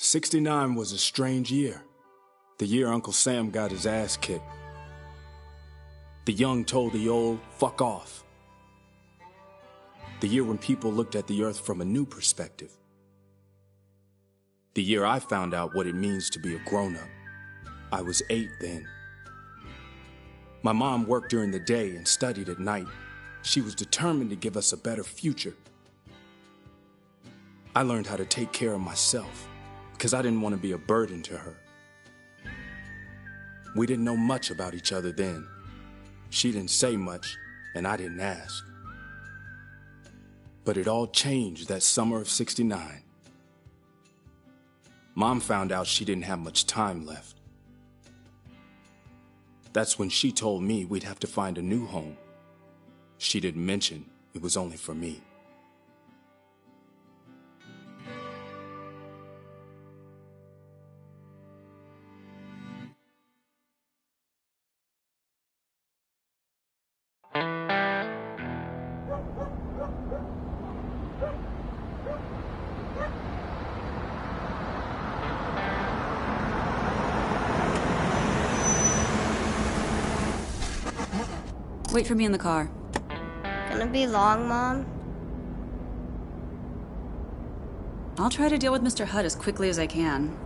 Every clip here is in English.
'69 was a strange year. The year Uncle Sam got his ass kicked. The young told the old, fuck off. The year when people looked at the earth from a new perspective. The year I found out what it means to be a grown-up. I was 8 then. My mom worked during the day and studied at night. She was determined to give us a better future. I learned how to take care of myself because I didn't want to be a burden to her. We didn't know much about each other then. She didn't say much, and I didn't ask. But it all changed that summer of '69. Mom found out she didn't have much time left. That's when she told me we'd have to find a new home. She didn't mention it was only for me. Wait for me in the car. Gonna be long, Mom? I'll try to deal with Mr. Hutt as quickly as I can.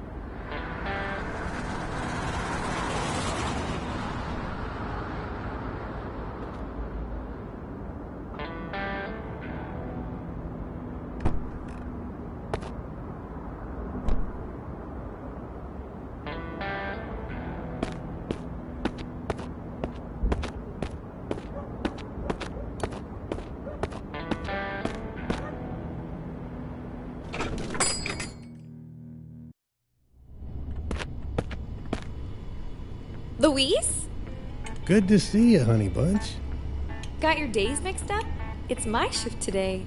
Luis? Good to see you, honey bunch. Got your days mixed up? It's my shift today.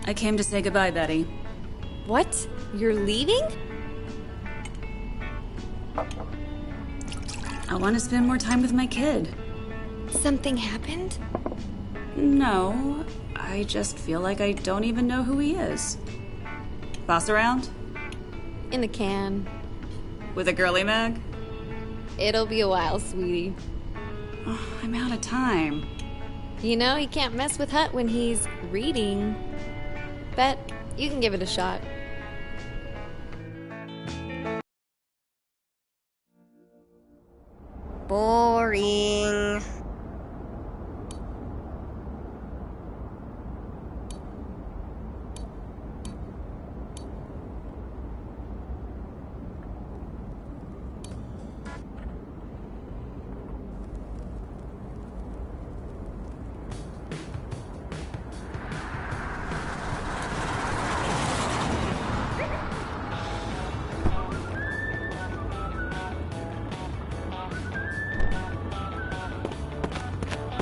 I came to say goodbye, Betty. What? You're leaving? I want to spend more time with my kid. Something happened? No, I just feel like I don't even know who he is. Boss around? In the can. With a girly mag? It'll be a while, sweetie. Oh, I'm out of time. You know, you can't mess with Hutt when he's reading. Bet you can give it a shot. Boring.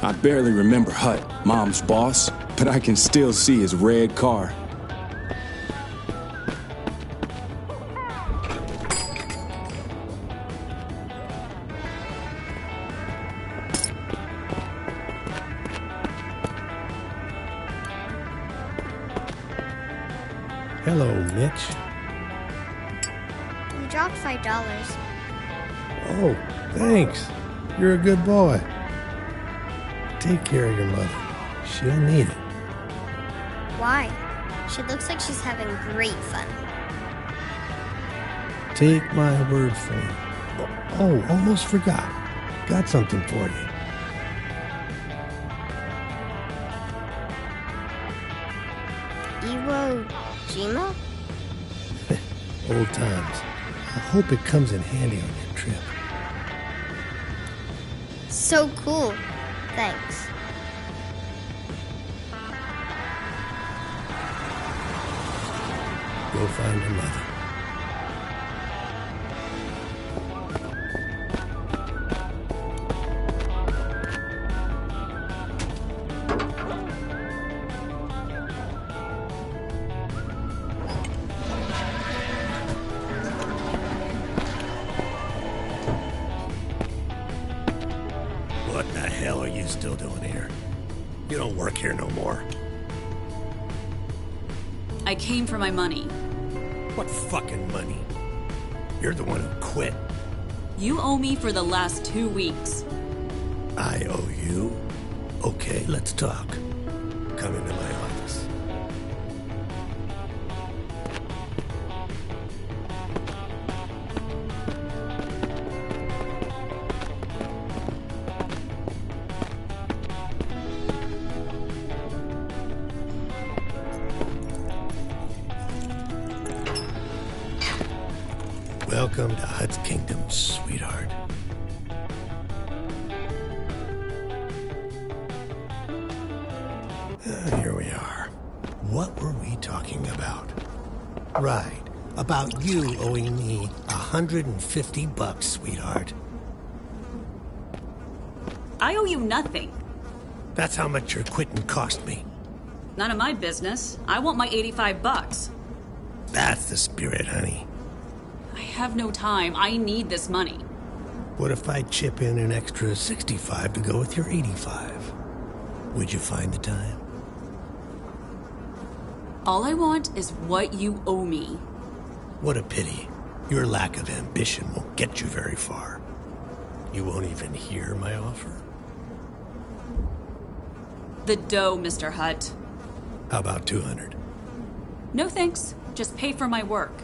I barely remember Hutt, Mom's boss, but I can still see his red car. Hello, Mitch. You dropped $5. Oh, thanks. You're a good boy. Take care of your mother. She'll need it. Why? She looks like she's having great fun. Take my word for it. Oh, almost forgot. Got something for you. Iwo Jima? Old times. I hope it comes in handy on your trip. So cool. Thanks. Go find your mother. What the hell are you still doing here? You don't work here no more. I came for my money. What fucking money? You're the one who quit. You owe me for the last 2 weeks. I owe you? Okay, let's talk. Come into my office. Welcome to Hut's Kingdom, sweetheart. Here we are. What were we talking about? Right, about you owing me $150, sweetheart. I owe you nothing. That's how much your quitting cost me. None of my business. I want my $85. That's the spirit, honey. I have no time. I need this money. What if I chip in an extra 65 to go with your 85? Would you find the time? All I want is what you owe me. What a pity. Your lack of ambition won't get you very far. You won't even hear my offer? The dough, Mr. Hutt. How about 200? No thanks. Just pay for my work.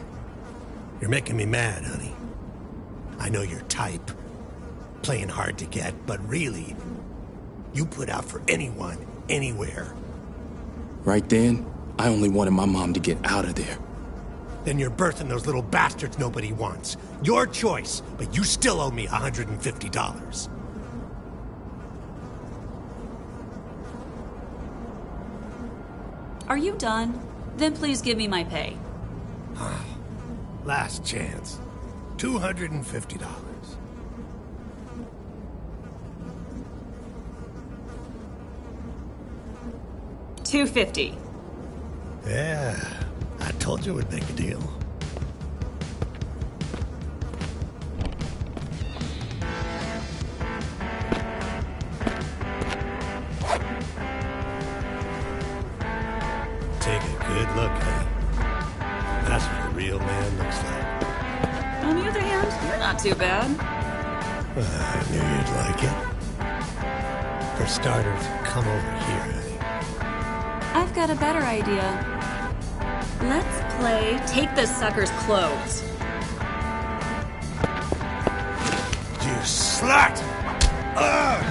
You're making me mad, honey. I know your type. Playing hard to get, but really, you put out for anyone, anywhere. Right then, I only wanted my mom to get out of there. Then you're birthing those little bastards nobody wants. Your choice, but you still owe me $150. Are you done? Then please give me my pay. Last chance. $250. $250. Yeah, I told you we'd make a deal. Take a good look, honey. That's what a real man looks like. On the other hand, you're not too bad. I knew you'd like it. For starters, come over here, honey. I've got a better idea. Let's play take this sucker's clothes. You slut! Ugh!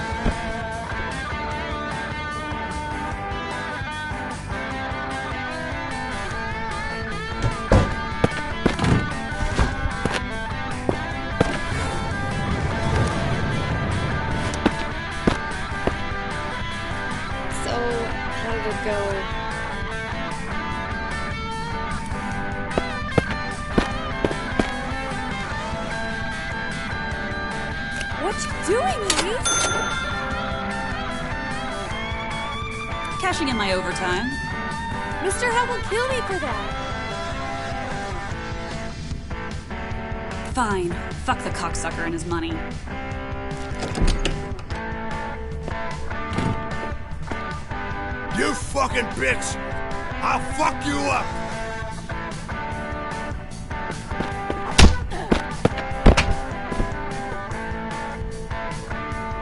So, how did it go? What you doing, Louise? Cashing in my overtime. Mr. Hutt will kill me for that. Fine. Fuck the cocksucker and his money. You fucking bitch! I'll fuck you up!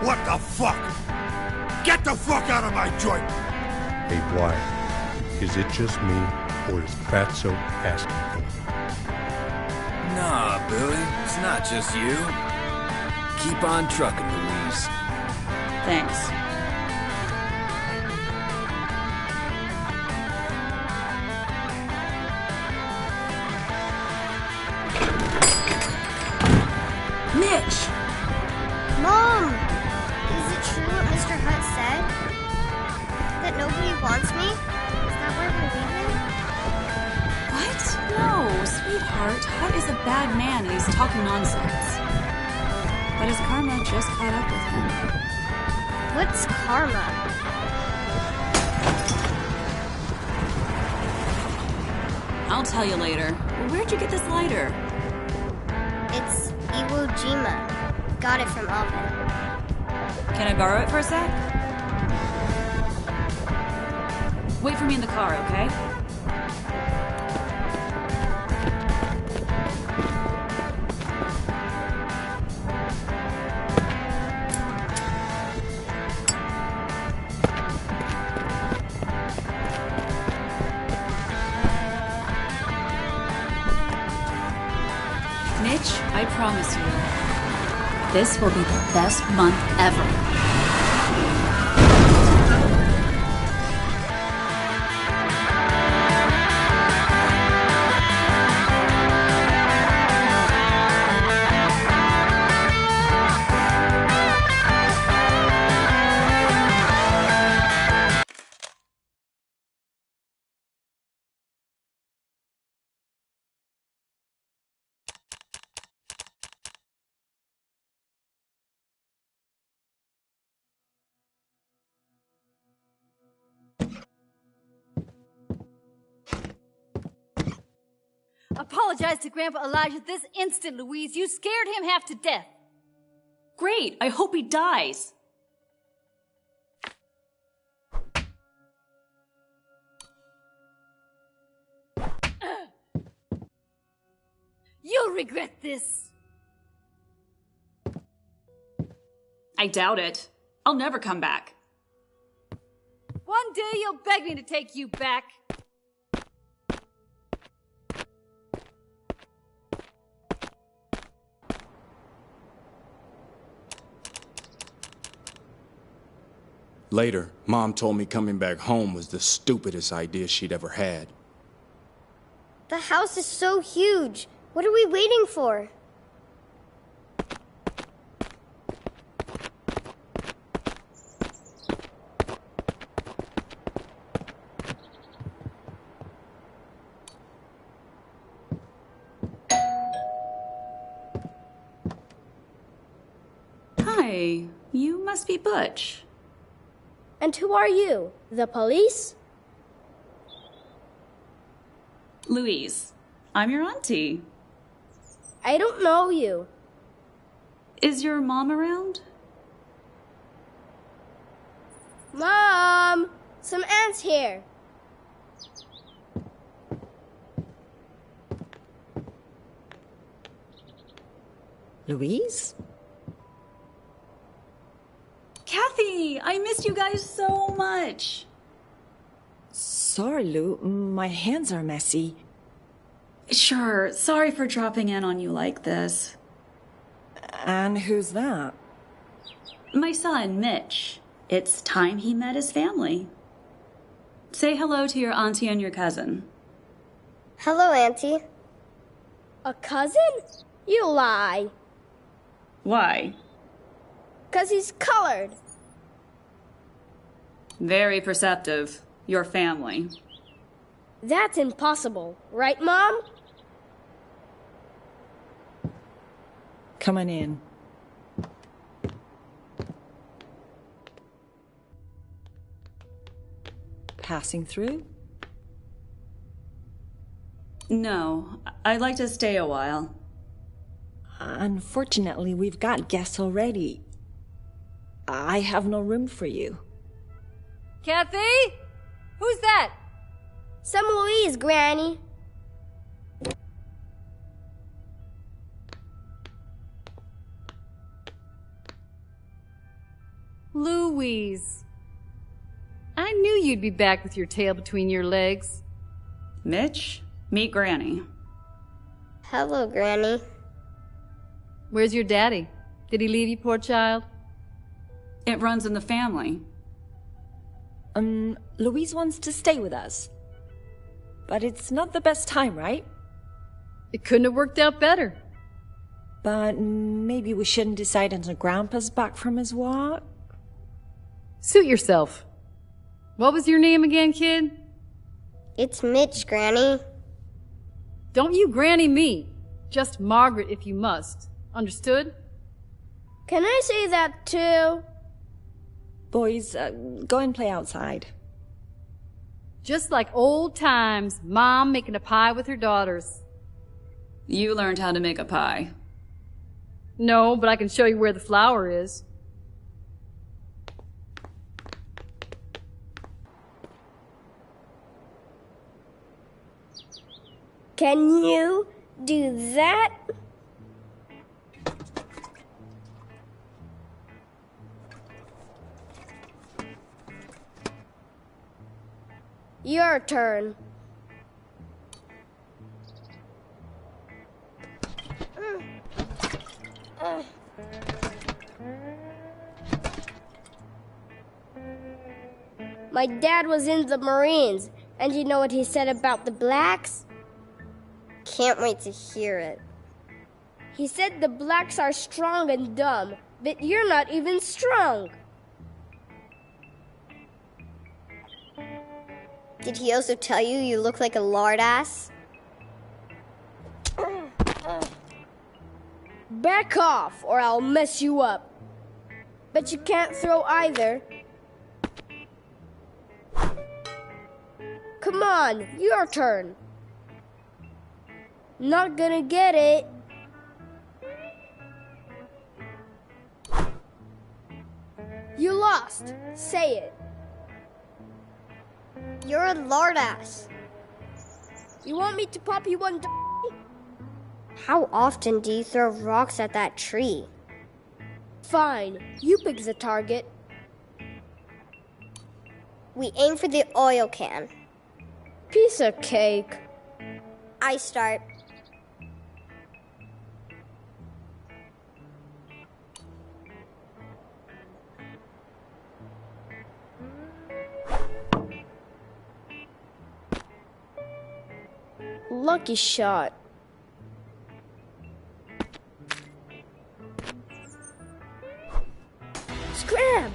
What the fuck? Get the fuck out of my joint! Hey, Wyatt, is it just me, or is Fatso asking for me? Nah, Billy, it's not just you. Keep on trucking, Louise. Thanks. Mitch! Mom! Is it true what Mr. Hutt said? That nobody wants me? Is that why we're leaving? What? No, sweetheart. Hutt is a bad man and he's talking nonsense. But his karma just caught up with him. What's karma? I'll tell you later. Where'd you get this lighter? It's Iwo Jima. Got it from Alvin. Can I borrow it for a sec? Wait for me in the car, okay? Mitch, I promise you, this will be the best month ever. Apologize to Grandpa Elijah this instant, Louise. You scared him half to death. Great, I hope he dies. You'll regret this. I doubt it. I'll never come back. One day you'll beg me to take you back. Later, Mom told me coming back home was the stupidest idea she'd ever had. The house is so huge. What are we waiting for? Hi, you must be Butch. And who are you? The police? Louise, I'm your auntie. I don't know you. Is your mom around? Mom! Some ants here. Louise? Kathy, I missed you guys so much. Sorry, Lou. My hands are messy. Sure, sorry for dropping in on you like this. And who's that? My son, Mitch. It's time he met his family. Say hello to your auntie and your cousin. Hello, Auntie. A cousin? You lie. Why? 'Cause he's colored. Very perceptive. Your family. That's impossible. Right, Mom? Come on in. Passing through? No, I'd like to stay a while. Unfortunately, we've got guests already. I have no room for you. Kathy? Who's that? Some Louise, Granny. Louise. I knew you'd be back with your tail between your legs. Mitch, meet Granny. Hello, Granny. Where's your daddy? Did he leave you, poor child? It runs in the family. Louise wants to stay with us. But it's not the best time, right? It couldn't have worked out better. But maybe we shouldn't decide until Grandpa's back from his walk? Suit yourself. What was your name again, kid? It's Mitch, Granny. Don't you granny me. Just Margaret if you must. Understood? Can I say that too? Boys, go and play outside. Just like old times, Mom making a pie with her daughters. You learned how to make a pie. No, but I can show you where the flour is. Can you do that? Your turn. My dad was in the Marines, and you know what he said about the blacks? Can't wait to hear it. He said the blacks are strong and dumb, but you're not even strong. Did he also tell you you look like a lard ass? Back off, or I'll mess you up. But you can't throw either. Come on, your turn. Not gonna get it. You lost. Say it. You're a lard ass. You want me to pop you one? How often do you throw rocks at that tree? Fine, you pick the target. We aim for the oil can. Piece of cake. I start. Lucky shot. Scram!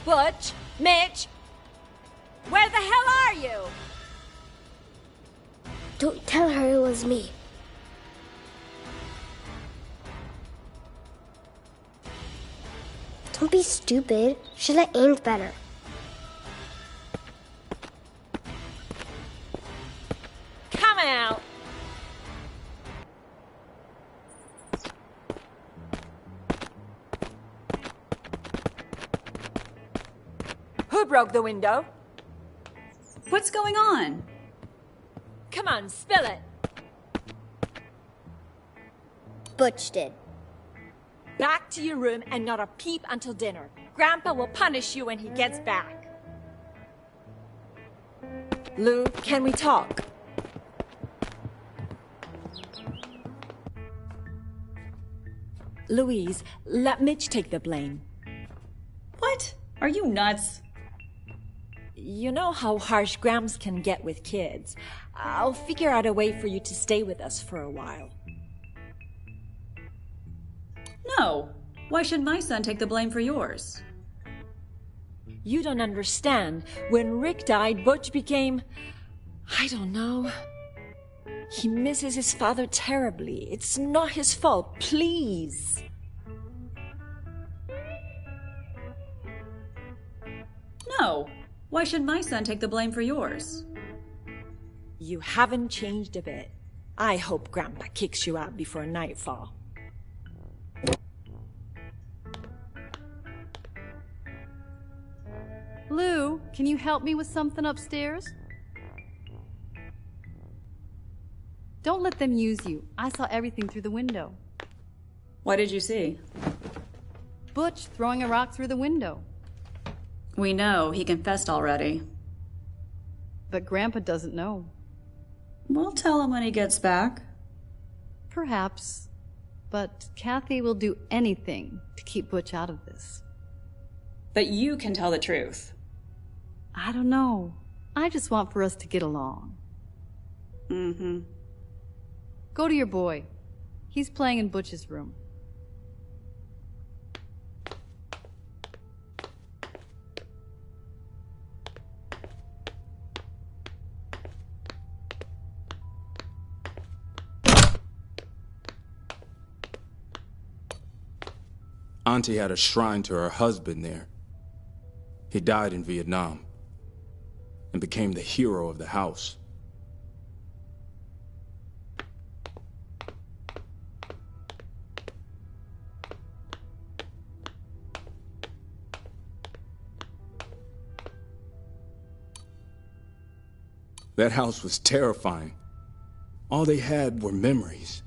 Butch, Mitch, where the hell are you? Don't tell her it was me. Don't be stupid. Should have aimed better. Come out. Who broke the window? What's going on? Come on, spill it. Butch did. Back to your room and not a peep until dinner. Grandpa will punish you when he gets back. Lou, can we talk? Louise, let Mitch take the blame. What? Are you nuts? You know how harsh Grams can get with kids. I'll figure out a way for you to stay with us for a while. No. Why should my son take the blame for yours? You don't understand. When Rick died, Butch became... I don't know. He misses his father terribly. It's not his fault. Please. No. Why should my son take the blame for yours? You haven't changed a bit. I hope Grandpa kicks you out before nightfall. Lou, can you help me with something upstairs? Don't let them use you. I saw everything through the window. What did you see? Butch throwing a rock through the window. We know. He confessed already. But Grandpa doesn't know. We'll tell him when he gets back. Perhaps. But Kathy will do anything to keep Butch out of this. But you can tell the truth. I don't know. I just want for us to get along. Mm-hmm. Go to your boy. He's playing in Butch's room. Auntie had a shrine to her husband there. He died in Vietnam and became the hero of the house. That house was terrifying. All they had were memories.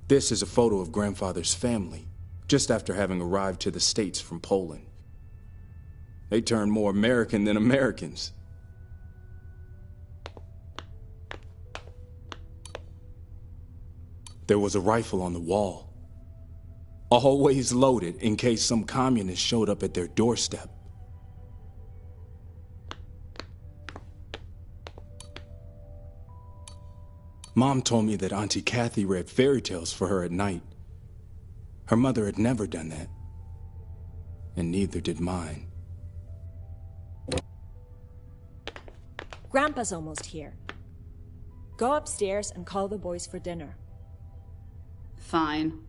This is a photo of Grandfather's family, just after having arrived to the States from Poland. They turned more American than Americans. There was a rifle on the wall, always loaded in case some communist showed up at their doorstep. Mom told me that Auntie Kathy read fairy tales for her at night. Her mother had never done that, and neither did mine. Grandpa's almost here. Go upstairs and call the boys for dinner. Fine.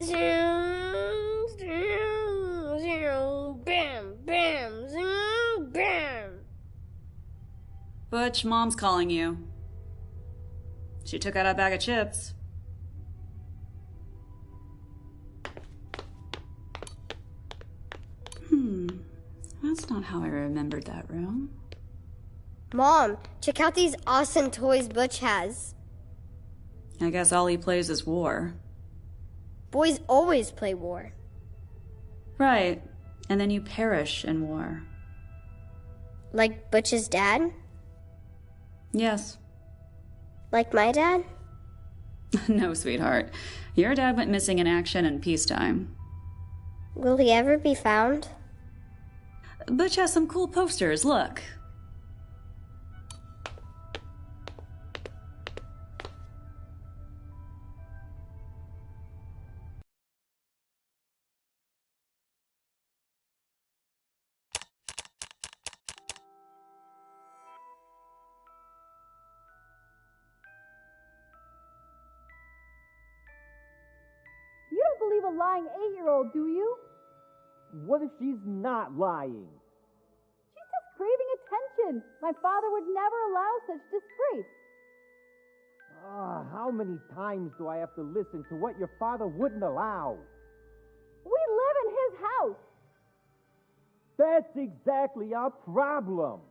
Zoom, zoom, zoom, bam, bam, zoom, bam. Butch, Mom's calling you. She took out a bag of chips. That's not how I remembered that room. Mom, check out these awesome toys Butch has. I guess all he plays is war. Boys always play war. Right. And then you perish in war. Like Butch's dad? Yes. Like my dad? No, sweetheart. Your dad went missing in action in peacetime. Will he ever be found? Butch has some cool posters, look. You don't believe a lying 8-year-old, do you? What if she's not lying? She's just craving attention. My father would never allow such disgrace. How many times do I have to listen to what your father wouldn't allow? We live in his house. That's exactly our problem.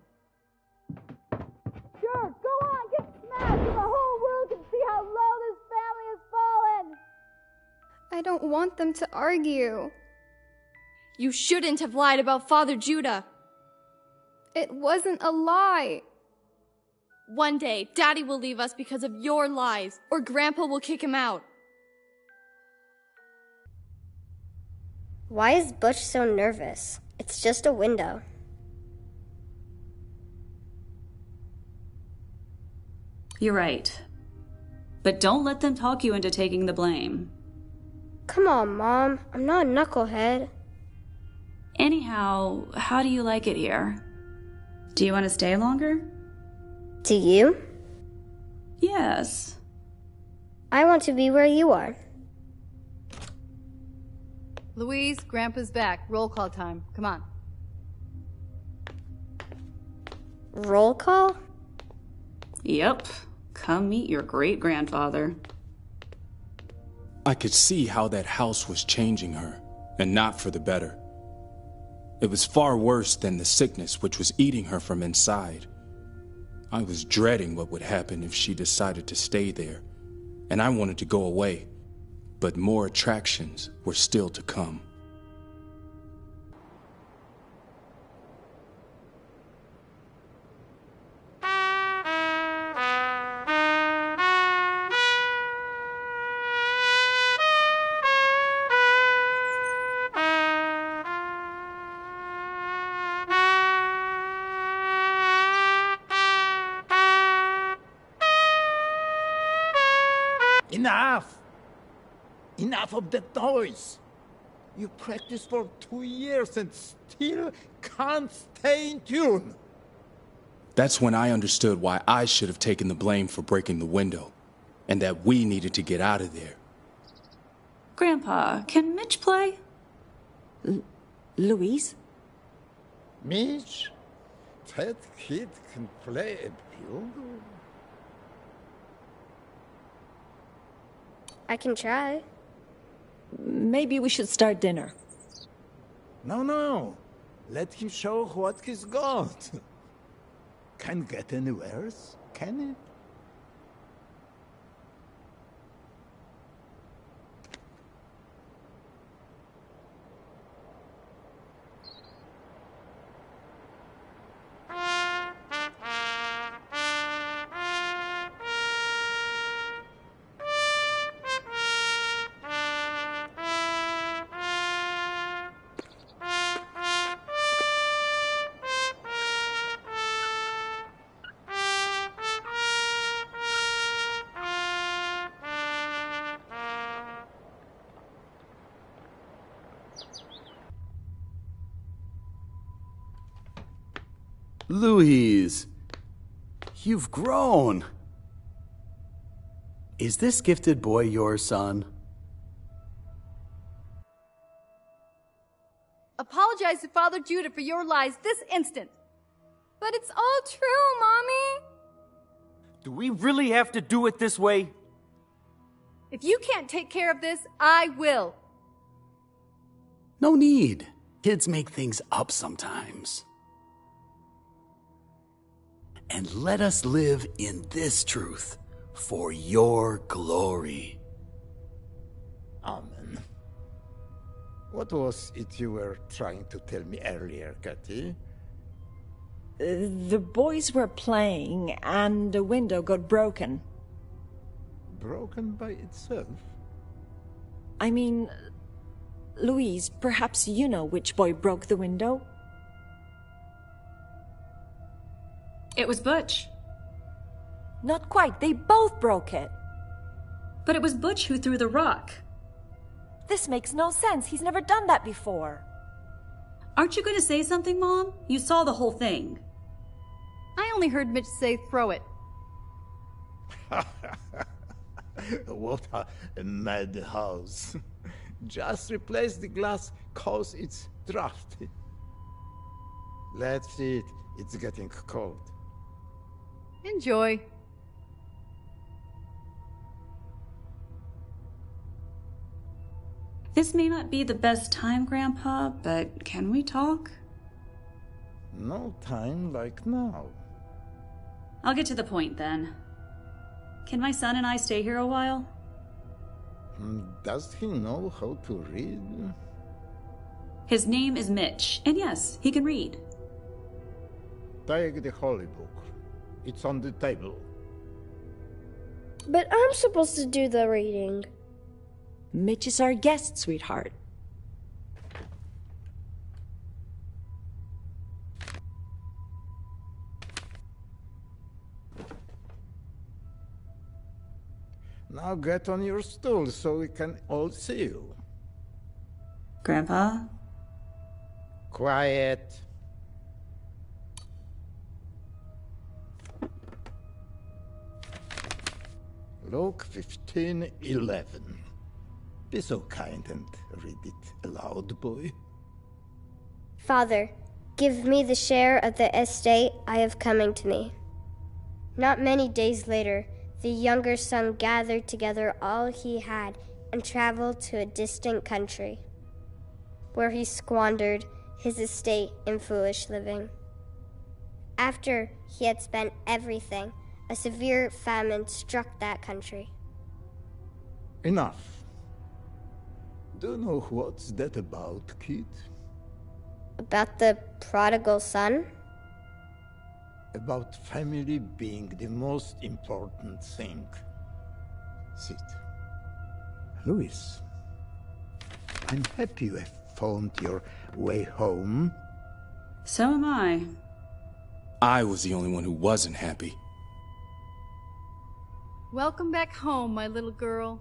Sure, go on, get smashed so the whole world can see how low this family has fallen. I don't want them to argue. You shouldn't have lied about Father Judah. It wasn't a lie. One day, Daddy will leave us because of your lies, or Grandpa will kick him out. Why is Butch so nervous? It's just a window. You're right. But don't let them talk you into taking the blame. Come on, Mom. I'm not a knucklehead. Anyhow, how do you like it here? Do you want to stay longer? Do you? Yes. I want to be where you are. Louise, Grandpa's back. Roll call time. Come on. Roll call? Yep. Come meet your great-grandfather. I could see how that house was changing her, and not for the better. It was far worse than the sickness which was eating her from inside. I was dreading what would happen if she decided to stay there, and I wanted to go away, but more attractions were still to come. Enough! Enough of the toys! You practiced for 2 years and still can't stay in tune! That's when I understood why I should have taken the blame for breaking the window, and that we needed to get out of there. Grandpa, can Mitch play? Louise? Mitch? That kid can play a bugle? I can try. Maybe we should start dinner. No. Let him show what he's got. Can't get any worse, can it? Louise, you've grown. Is this gifted boy your son? Apologize to Father Judah for your lies this instant. But it's all true, Mommy. Do we really have to do it this way? If you can't take care of this, I will. No need. Kids make things up sometimes. And let us live in this truth for your glory. Amen. What was it you were trying to tell me earlier, Kathy? The boys were playing and the window got broken. Broken by itself? I mean, Louise, perhaps you know which boy broke the window? It was Butch. Not quite. They both broke it. But it was Butch who threw the rock. This makes no sense. He's never done that before. Aren't you going to say something, Mom? You saw the whole thing. I only heard Mitch say throw it. What a madhouse. Just replace the glass cause it's drafty. Let's eat. It's getting cold. Enjoy. This may not be the best time, Grandpa, but can we talk? No time like now. I'll get to the point then. Can my son and I stay here a while? Does he know how to read? His name is Mitch, and yes, he can read. Take the holy book. It's on the table. But I'm supposed to do the reading. Mitch is our guest, sweetheart. Now get on your stool so we can all see you. Grandpa? Quiet. Luke 15:11. Be so kind and read it aloud, boy. Father, give me the share of the estate I have coming to me. Not many days later, the younger son gathered together all he had and traveled to a distant country, where he squandered his estate in foolish living. After he had spent everything, a severe famine struck that country. Enough. Do you know what's that about, kid? About the prodigal son? About family being the most important thing. Sit. Louis, I'm happy you have found your way home. So am I. I was the only one who wasn't happy. Welcome back home, my little girl.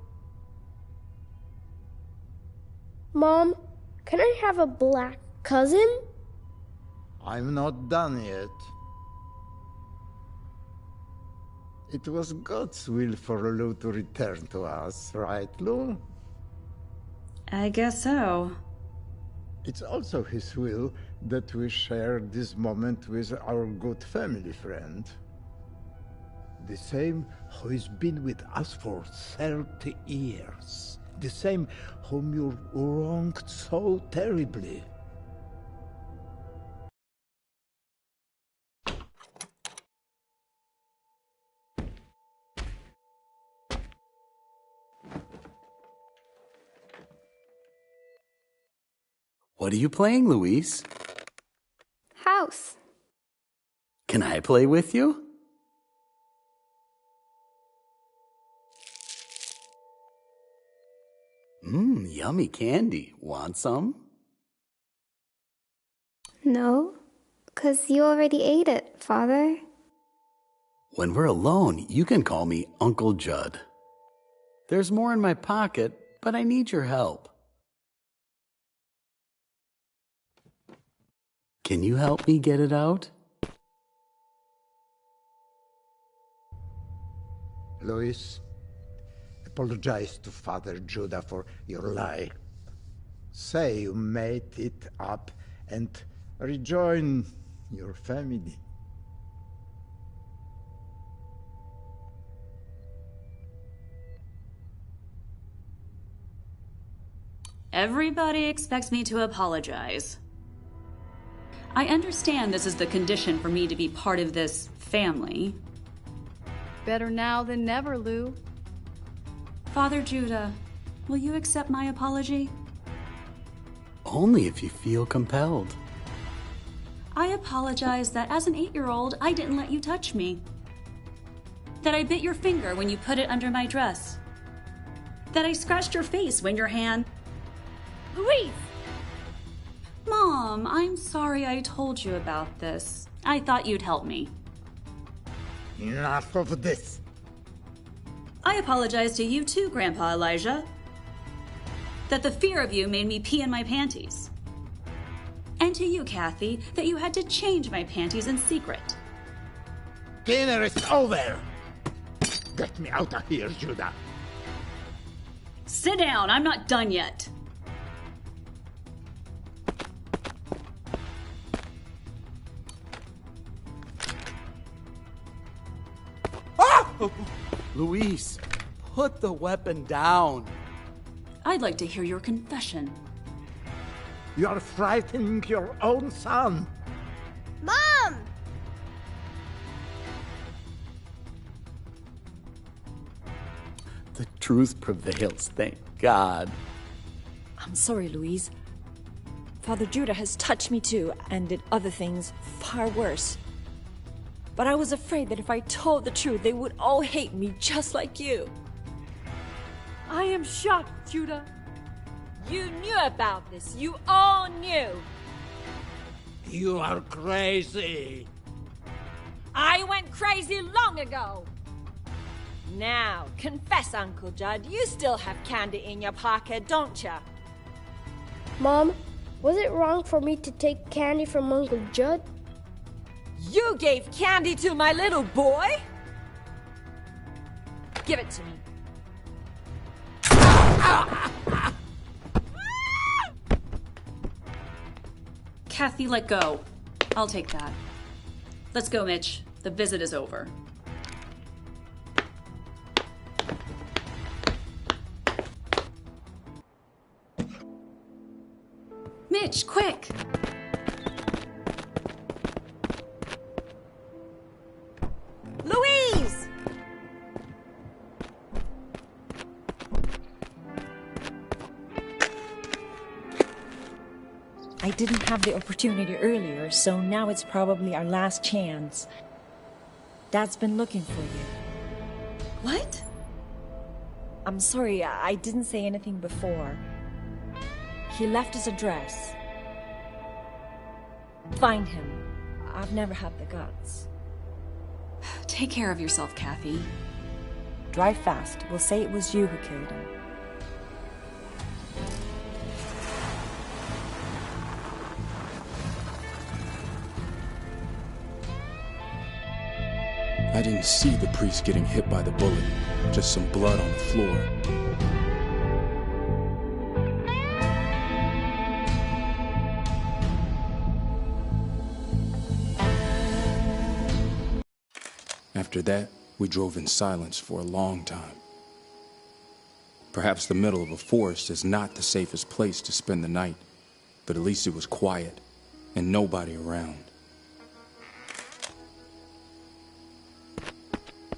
Mom, can I have a black cousin? I'm not done yet. It was God's will for Lou to return to us, right, Lou? I guess so. It's also his will that we share this moment with our good family friend. The same who has been with us for 30 years. The same whom you wronged so terribly. What are you playing, Louise? House. Can I play with you? Yummy candy. Want some? No, 'cause you already ate it, Father. When we're alone, you can call me Uncle Judd. There's more in my pocket, but I need your help. Can you help me get it out? Lois, apologize to Father Judah for your lie. Say you made it up and rejoin your family. Everybody expects me to apologize. I understand this is the condition for me to be part of this family. Better now than never, Lou. Father Judah, will you accept my apology? Only if you feel compelled. I apologize that as an 8-year-old, I didn't let you touch me. That I bit your finger when you put it under my dress. That I scratched your face when your hand... Louise! Mom, I'm sorry I told you about this. I thought you'd help me. Enough of this. I apologize to you too, Grandpa Elijah. That the fear of you made me pee in my panties. And to you, Kathy, that you had to change my panties in secret. Dinner is over. Get me out of here, Judah. Sit down, I'm not done yet. Luis, put the weapon down. I'd like to hear your confession. You are frightening your own son. Mom! The truth prevails, thank God. I'm sorry, Louise. Father Judah has touched me too, and did other things far worse. But I was afraid that if I told the truth, they would all hate me just like you. I am shocked, Judah. You knew about this. You all knew. You are crazy. I went crazy long ago. Now, confess, Uncle Judd. You still have candy in your pocket, don't you? Mom, was it wrong for me to take candy from Uncle Judd? You gave candy to my little boy? Give it to me. Kathy, let go. I'll take that. Let's go, Mitch. The visit is over. Mitch, quick! Louise! I didn't have the opportunity earlier, so now it's probably our last chance. Dad's been looking for you. What? I'm sorry, I didn't say anything before. He left his address. Find him. I've never had the guts. Take care of yourself, Kathy. Drive fast. We'll say it was you who killed him. I didn't see the priest getting hit by the bullet, just some blood on the floor. After that, we drove in silence for a long time. Perhaps the middle of a forest is not the safest place to spend the night, but at least it was quiet and nobody around.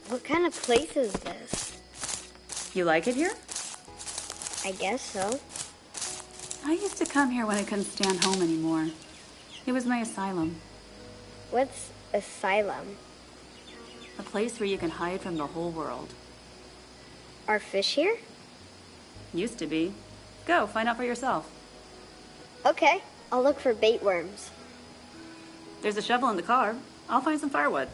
What kind of place is this? You like it here? I guess so. I used to come here when I couldn't stand home anymore. It was my asylum. What's asylum? A place where you can hide from the whole world. Are fish here? Used to be. Go, find out for yourself. Okay, I'll look for bait worms. There's a shovel in the car. I'll find some firewood.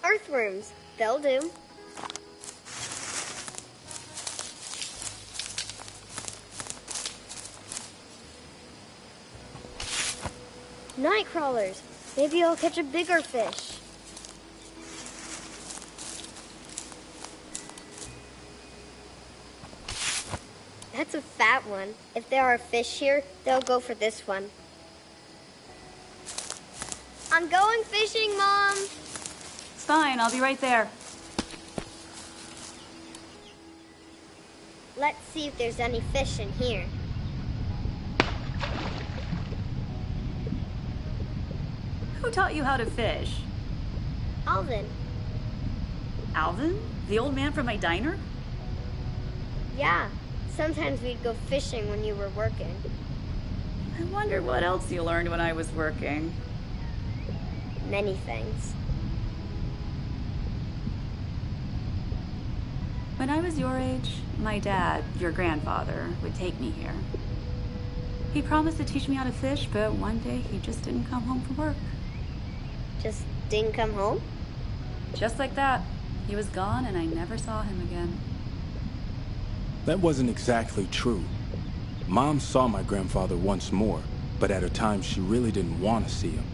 Earthworms, they'll do. Night crawlers. Maybe I'll catch a bigger fish. That's a fat one. If there are fish here, they'll go for this one. I'm going fishing, Mom. It's fine, I'll be right there. Let's see if there's any fish in here. Who taught you how to fish? Alvin. Alvin? The old man from my diner? Yeah. Sometimes we'd go fishing when you were working. I wonder what else you learned when I was working. Many things. When I was your age, my dad, your grandfather, would take me here. He promised to teach me how to fish, but one day he just didn't come home from work. Just didn't come home? Just like that. He was gone and I never saw him again. That wasn't exactly true. Mom saw my grandfather once more, but at a time she really didn't want to see him.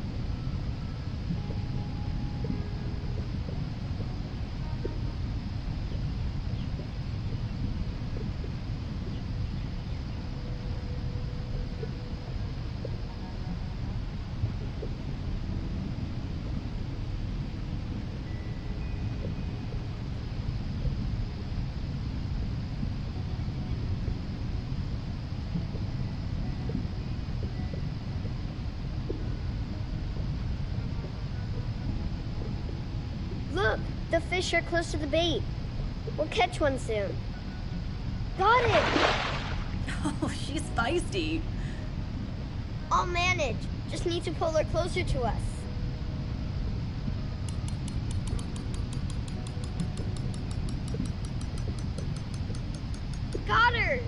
Look, the fish are close to the bait. We'll catch one soon. Got it! Oh, she's feisty. I'll manage. Just need to pull her closer to us. Got her!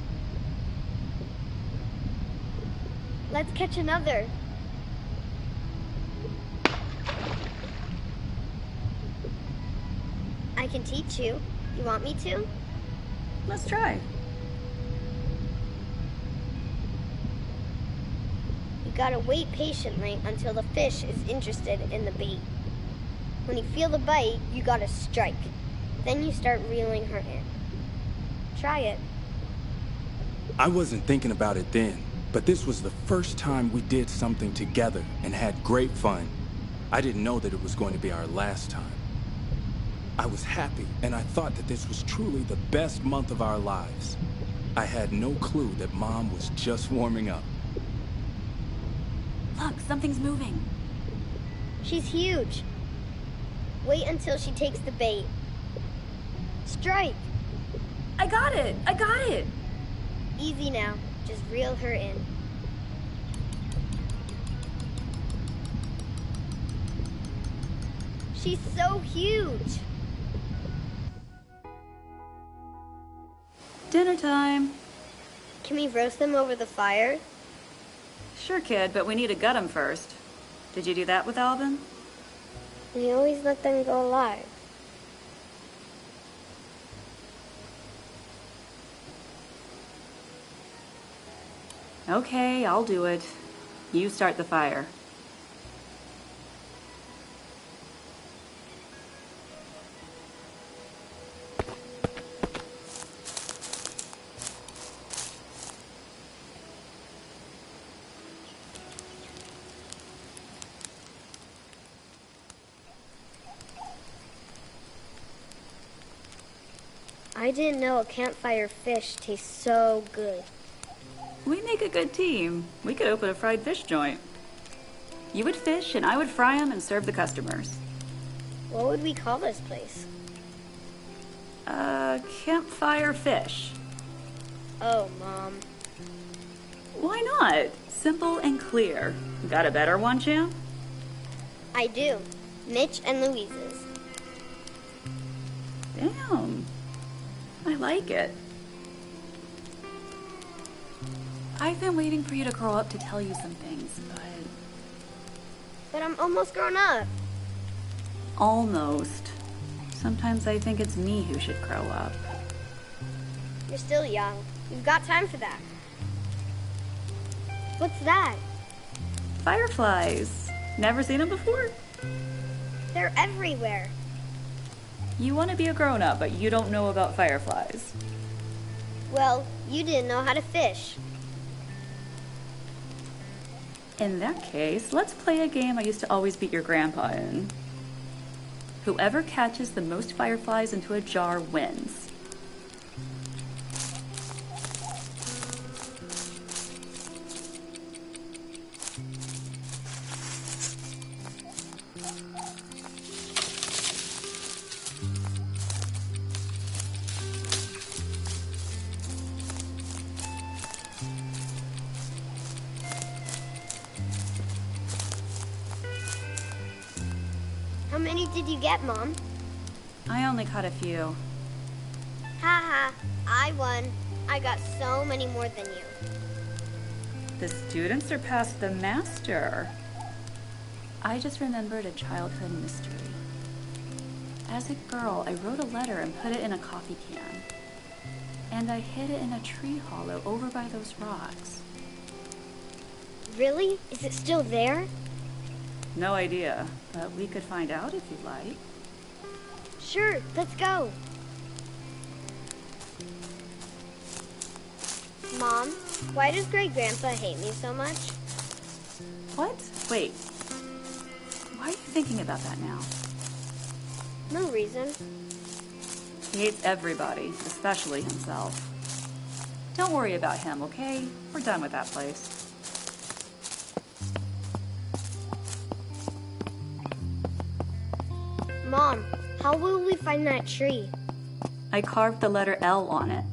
Let's catch another. I can teach you. You want me to? Let's try. You gotta wait patiently until the fish is interested in the bait. When you feel the bite, you gotta strike. Then you start reeling her in. Try it. I wasn't thinking about it then, but this was the first time we did something together and had great fun. I didn't know that it was going to be our last time. I was happy, and I thought that this was truly the best month of our lives. I had no clue that Mom was just warming up. Look, something's moving. She's huge. Wait until she takes the bait. Strike! I got it! I got it! Easy now. Just reel her in. She's so huge! Dinner time. Can we roast them over the fire? Sure, kid, but we need to gut them first. Did you do that with Alvin? We always let them go alive. Okay, I'll do it. You start the fire. I didn't know a campfire fish tastes so good. We make a good team. We could open a fried fish joint. You would fish, and I would fry them and serve the customers. What would we call this place? Campfire Fish. Oh, Mom. Why not? Simple and clear. Got a better one, champ? I do. Mitch and Louise's. Damn. I like it. I've been waiting for you to grow up to tell you some things, But I'm almost grown up. Almost. Sometimes I think it's me who should grow up. You're still young. You've got time for that. What's that? Fireflies. Never seen them before? They're everywhere. You want to be a grown-up, but you don't know about fireflies. Well, you didn't know how to fish. In that case, let's play a game I used to always beat your grandpa in. Whoever catches the most fireflies into a jar wins. How many did you get, Mom? I only caught a few. Ha ha, I won. I got so many more than you. The student surpassed the master. I just remembered a childhood mystery. As a girl, I wrote a letter and put it in a coffee can. And I hid it in a tree hollow over by those rocks. Really? Is it still there? No idea, but we could find out if you'd like. Sure, let's go. Mom, why does Great-Grandpa hate me so much? What? Wait. Why are you thinking about that now? No reason. He hates everybody, especially himself. Don't worry about him, okay? We're done with that place. Mom, how will we find that tree? I carved the letter L on it.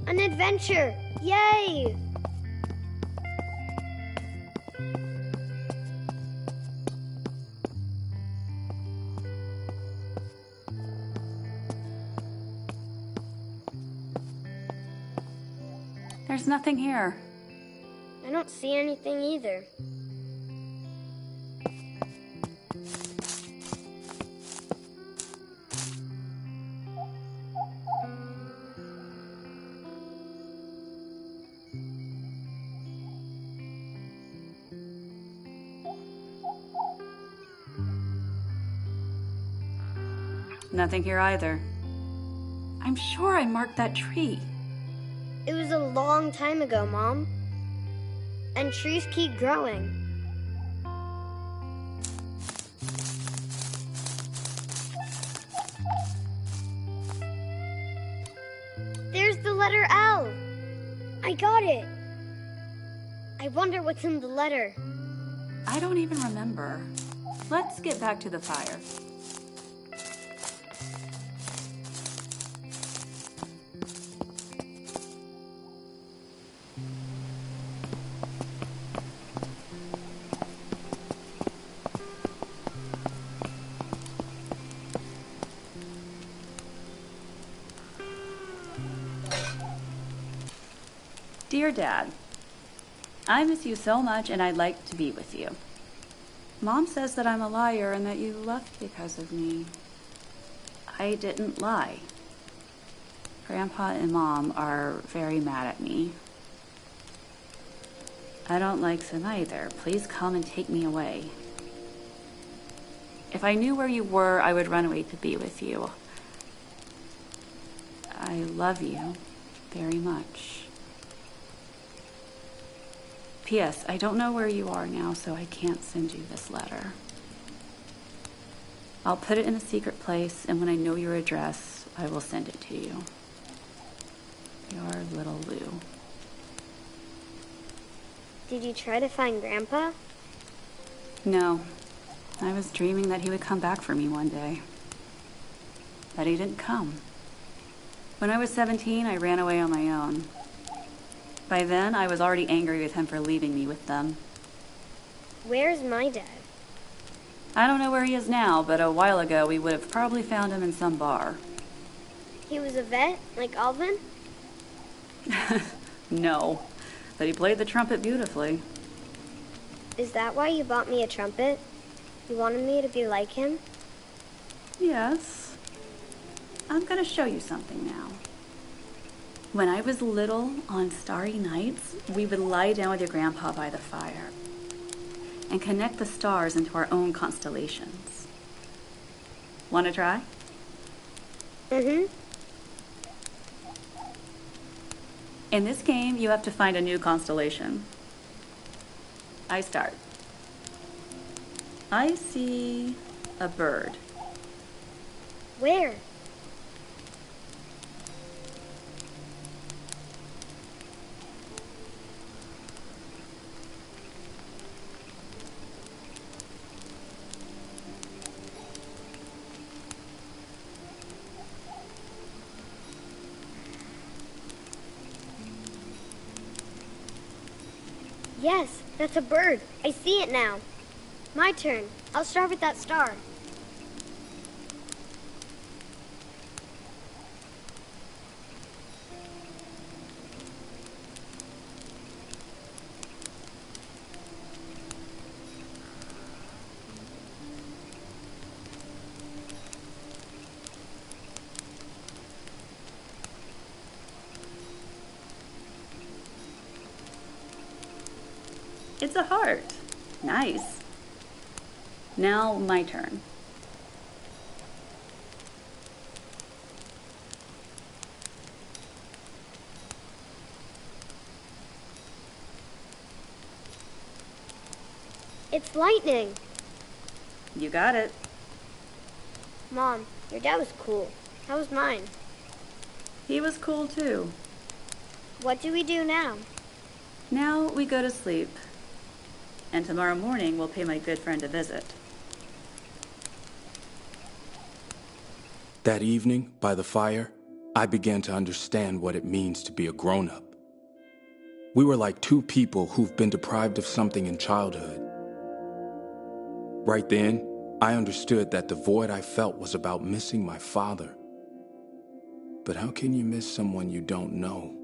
An adventure! Yay! There's nothing here. I don't see anything either. Nothing here either. I'm sure I marked that tree. It was a long time ago, Mom. And trees keep growing. There's the letter L. I got it. I wonder what's in the letter. I don't even remember. Let's get back to the fire. Dear Dad, I miss you so much and I'd like to be with you. Mom says that I'm a liar and that you left because of me. I didn't lie. Grandpa and Mom are very mad at me. I don't like them either. Please come and take me away. If I knew where you were, I would run away to be with you. I love you very much. P.S. I don't know where you are now, so I can't send you this letter. I'll put it in a secret place, and when I know your address, I will send it to you. Your little Lou. Did you try to find Grandpa? No. I was dreaming that he would come back for me one day. But he didn't come. When I was 17, I ran away on my own. By then, I was already angry with him for leaving me with them. Where's my dad? I don't know where he is now, but a while ago we would have probably found him in some bar. He was a vet, like Alvin? No, but he played the trumpet beautifully. Is that why you bought me a trumpet? You wanted me to be like him? Yes. I'm gonna show you something now. When I was little, on starry nights, we would lie down with your grandpa by the fire and connect the stars into our own constellations. Wanna try? Mm-hmm. In this game, you have to find a new constellation. I start. I see a bird. Where? Yes, that's a bird. I see it now. My turn. I'll start with that star. It's a heart. Nice. Now my turn. It's lightning. You got it. Mom, your dad was cool. How was mine? He was cool too. What do we do now? Now we go to sleep. And tomorrow morning we'll pay my good friend a visit. That evening, by the fire, I began to understand what it means to be a grown-up. We were like two people who've been deprived of something in childhood. Right then, I understood that the void I felt was about missing my father. But how can you miss someone you don't know?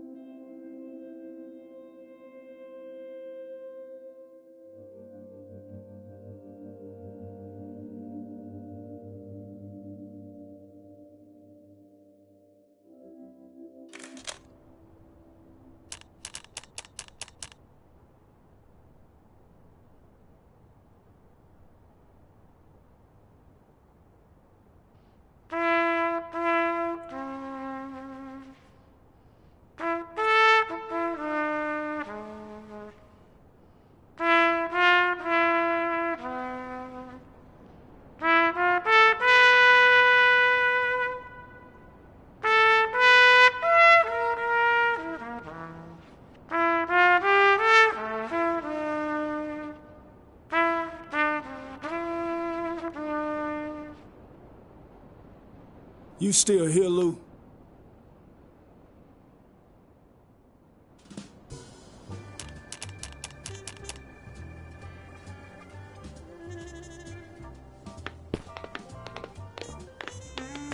You still here, Lou?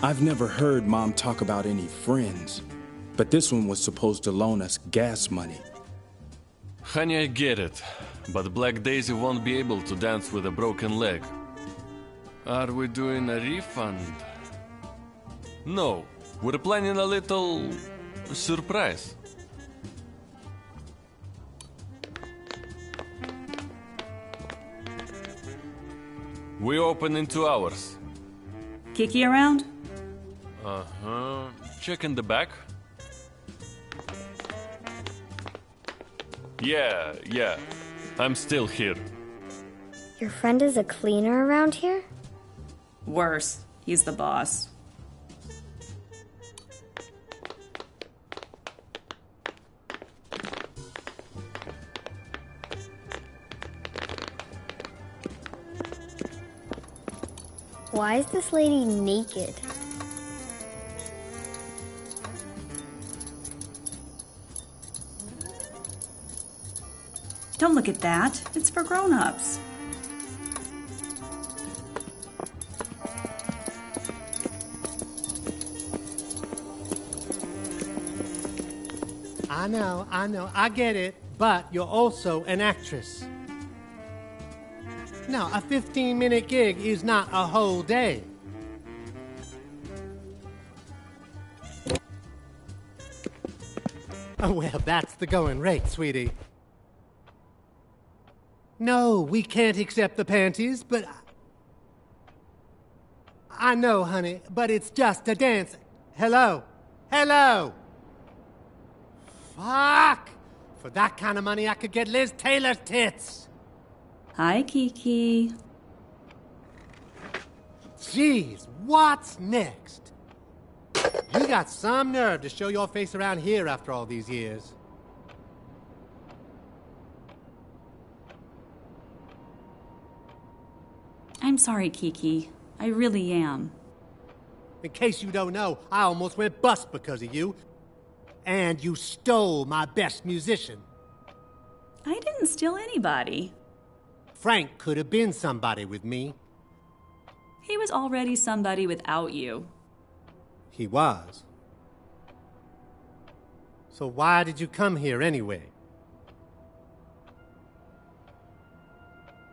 I've never heard Mom talk about any friends, but this one was supposed to loan us gas money. Honey, I get it, but Black Daisy won't be able to dance with a broken leg. Are we doing a refund? No, we're planning a little surprise. We open in 2 hours. Kiki around? Uh-huh. Check in the back. Yeah. I'm still here. Your friend is a cleaner around here? Worse, he's the boss. Why is this lady naked? Don't look at that. It's for grown-ups. I know, I get it, but you're also an actress. No, a 15-minute gig is not a whole day. Oh, well, that's the going rate, sweetie. No, we can't accept the panties, but... I know, honey, but it's just a dance. Hello? Hello? Fuck! For that kind of money, I could get Liz Taylor's tits. Hi, Kiki. Jeez, what's next? You got some nerve to show your face around here after all these years. I'm sorry, Kiki. I really am. In case you don't know, I almost went bust because of you. And you stole my best musician. I didn't steal anybody. Frank could have been somebody with me. He was already somebody without you. He was. So why did you come here anyway?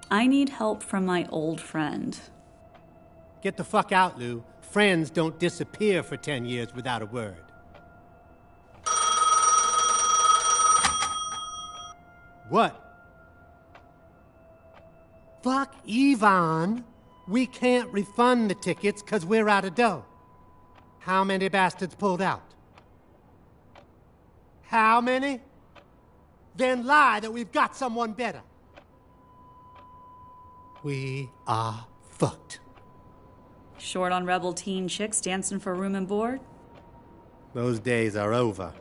I need help from my old friend. Get the fuck out, Lou. Friends don't disappear for 10 years without a word. What? Fuck Yvonne. We can't refund the tickets because we're out of dough. How many bastards pulled out? How many? Then lie that we've got someone better. We are fucked. Short on rebel teen chicks dancing for room and board? Those days are over.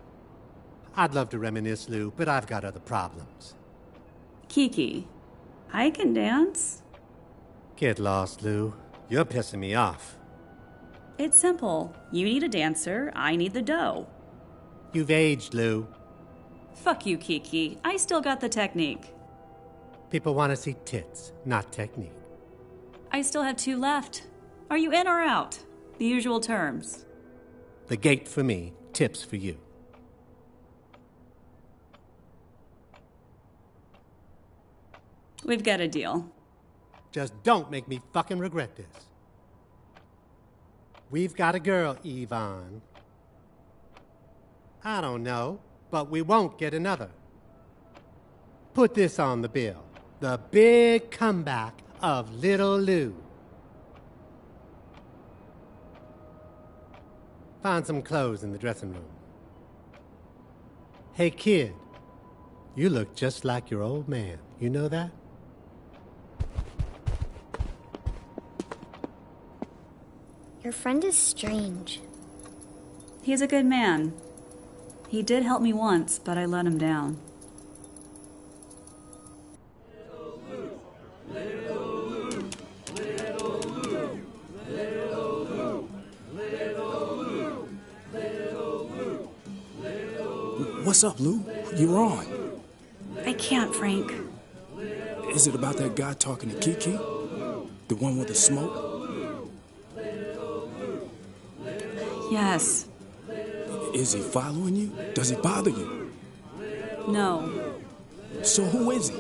I'd love to reminisce, Lou, but I've got other problems. Kiki, I can dance. Get lost, Lou. You're pissing me off. It's simple. You need a dancer, I need the dough. You've aged, Lou. Fuck you, Kiki. I still got the technique. People want to see tits, not technique. I still have 2 left. Are you in or out? The usual terms. The gate for me, tips for you. We've got a deal. Just don't make me fucking regret this. We've got a girl, Yvonne. I don't know, but we won't get another. Put this on the bill. The big comeback of Little Lou. Find some clothes in the dressing room. Hey, kid. You look just like your old man. You know that? Your friend is strange. He's a good man. He did help me once, but I let him down. What's up, Lou? You're on. I can't, Frank. Is it about that guy talking to Kiki? The one with the smoke? Yes. Is he following you? Does he bother you? No. So who is he?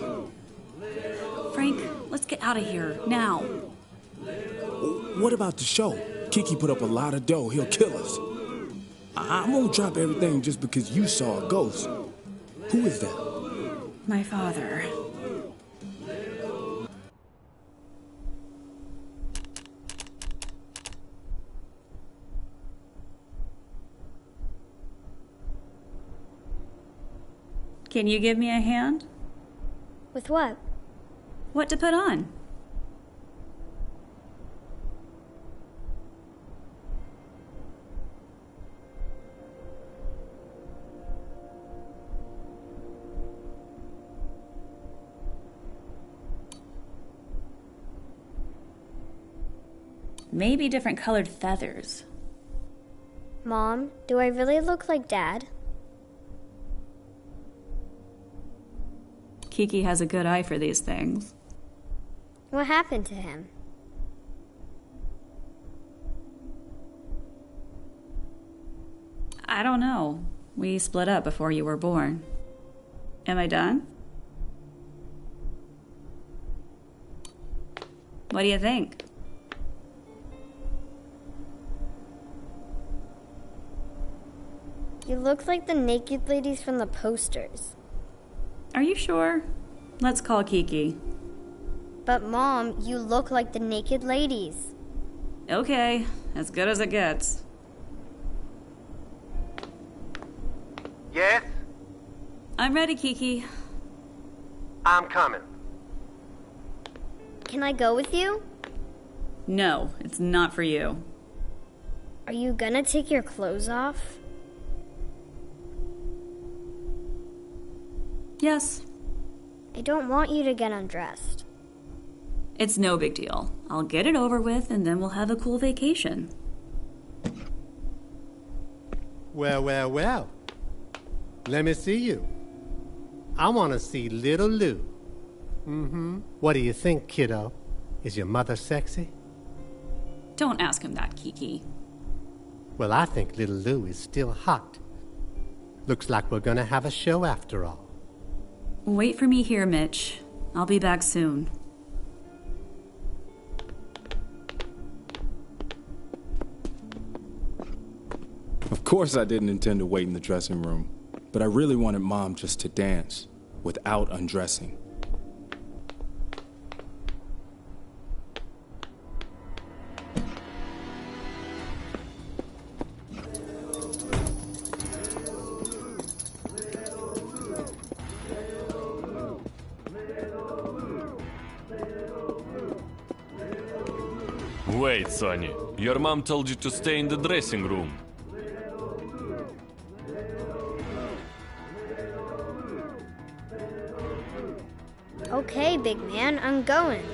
Frank, let's get out of here, now. What about the show? Kiki put up a lot of dough. He'll kill us. I won't drop everything just because you saw a ghost. Who is that? My father. Can you give me a hand? With what? What to put on? maybe different colored feathers. Mom, do I really look like Dad? Kiki has a good eye for these things. What happened to him? I don't know. We split up before you were born. Am I done? What do you think? You look like the naked ladies from the posters. Are you sure? Let's call Kiki. But Mom, you look like the naked ladies. Okay, as good as it gets. Yes? I'm ready, Kiki. I'm coming. Can I go with you? No, it's not for you. Are you gonna take your clothes off? Yes. I don't want you to get undressed. It's no big deal. I'll get it over with and then we'll have a cool vacation. Well, well, well. Let me see you. I want to see little Lou. Mm-hmm. What do you think, kiddo? Is your mother sexy? Don't ask him that, Kiki. Well, I think little Lou is still hot. Looks like we're gonna have a show after all. Wait for me here, Mitch. I'll be back soon. Of course I didn't intend to wait in the dressing room, but I really wanted Mom just to dance without undressing. Wait, Sonny. Your mom told you to stay in the dressing room. Okay, big man, I'm going.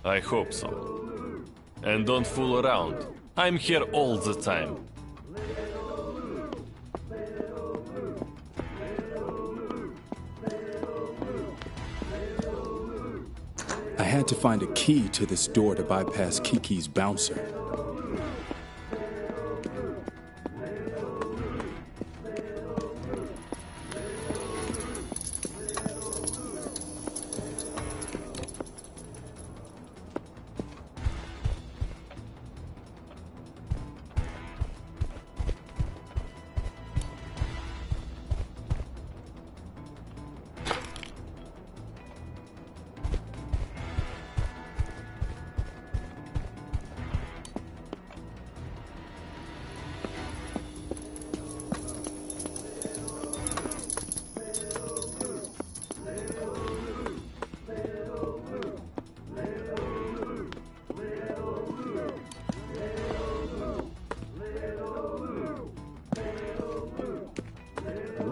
I hope so. And don't fool around. I'm here all the time. I had to find a key to this door to bypass Kiki's bouncer.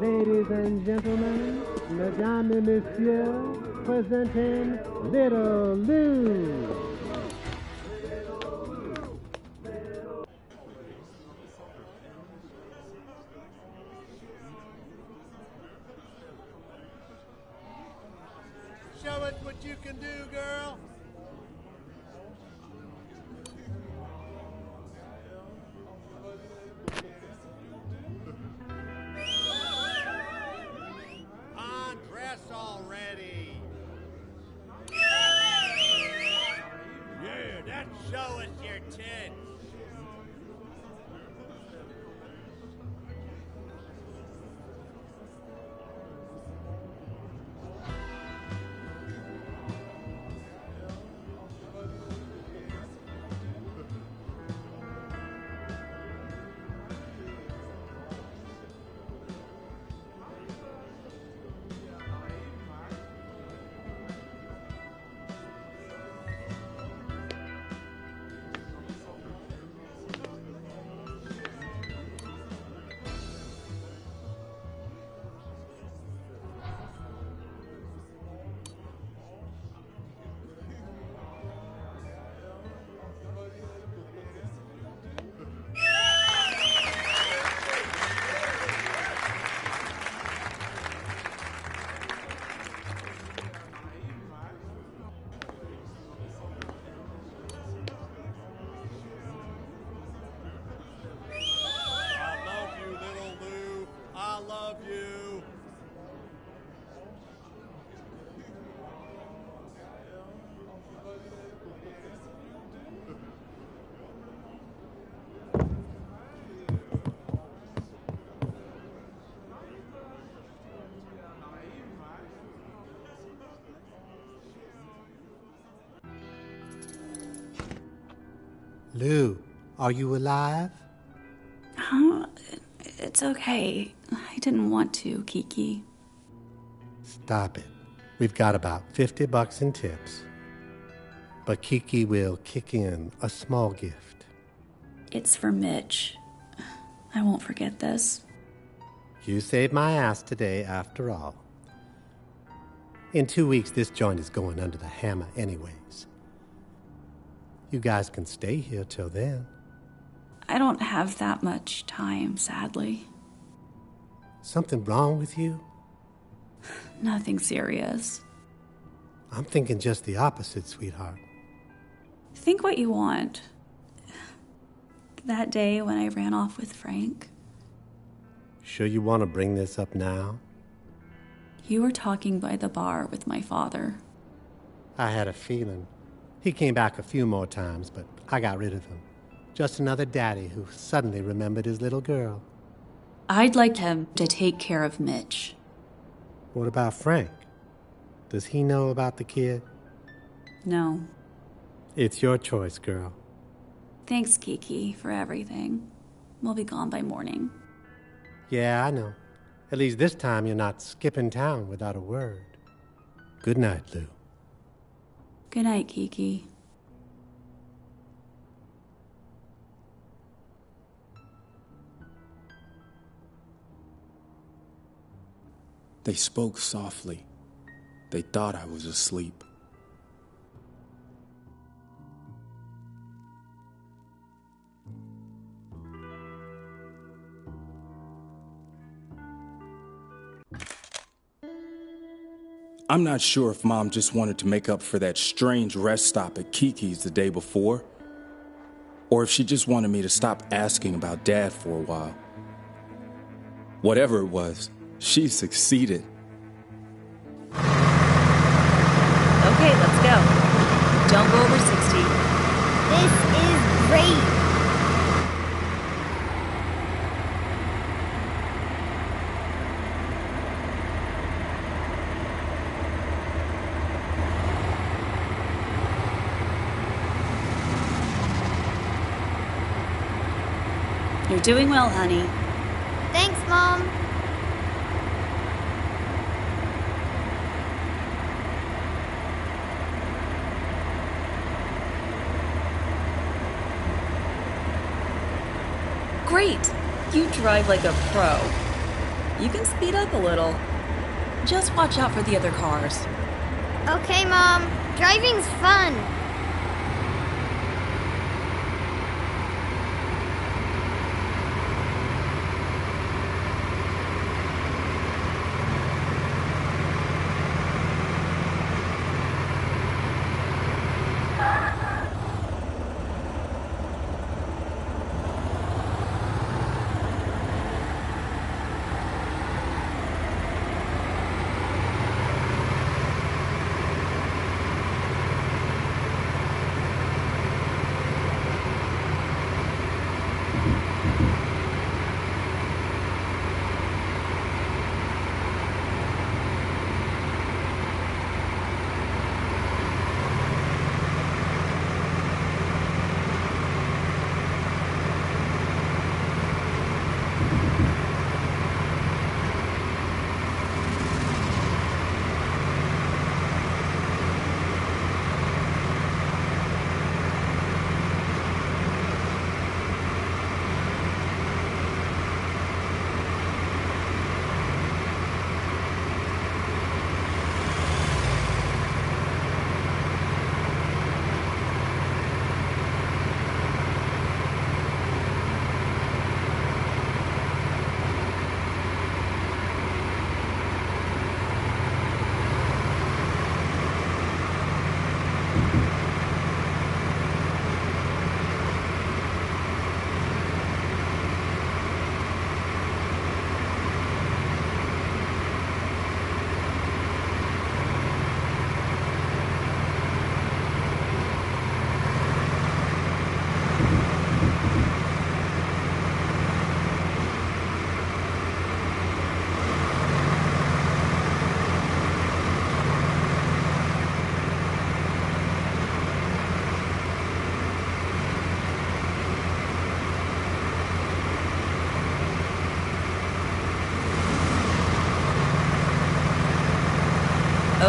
Ladies and gentlemen, mesdames et messieurs, presenting Little Lou. Show us what you can do, girl. Undress already. Yeah, that's show us your tits. Lou, are you alive? It's okay. I didn't want to, Kiki. Stop it. We've got about $50 in tips. But Kiki will kick in a small gift. It's for Mitch. I won't forget this. You saved my ass today, after all. In 2 weeks, this joint is going under the hammer anyways. You guys can stay here till then. I don't have that much time, sadly. Something wrong with you? Nothing serious. I'm thinking just the opposite, sweetheart. Think what you want. That day when I ran off with Frank. Sure you want to bring this up now? You were talking by the bar with my father. I had a feeling. He came back a few more times, but I got rid of him. Just another daddy who suddenly remembered his little girl. I'd like him to take care of Mitch. What about Frank? Does he know about the kid? No. It's your choice, girl. Thanks, Kiki, for everything. We'll be gone by morning. Yeah, I know. At least this time you're not skipping town without a word. Good night, Lou. Good night, Kiki. They spoke softly. They thought I was asleep. I'm not sure if Mom just wanted to make up for that strange rest stop at Kiki's the day before, or if she just wanted me to stop asking about Dad for a while. Whatever it was, she succeeded. Okay, let's go. Don't go over 60. This is great. You're doing well, honey. Thanks, Mom. Great! You drive like a pro. You can speed up a little. Just watch out for the other cars. Okay, Mom. Driving's fun.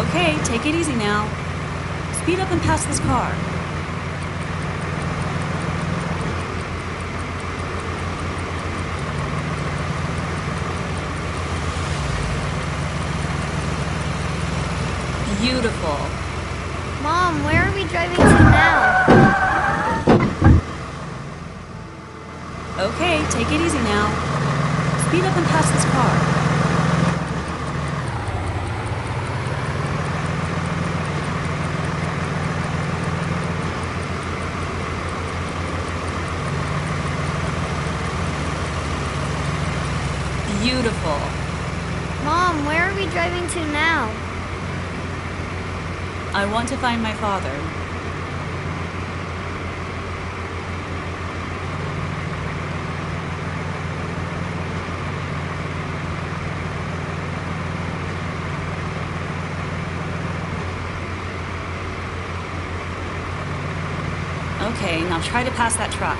Okay, take it easy now. Speed up and pass this car. Beautiful. Mom, where are we driving to now? Okay, take it easy now. Speed up and pass this car. Beautiful. Mom, where are we driving to now? I want to find my father. Okay, now try to pass that truck.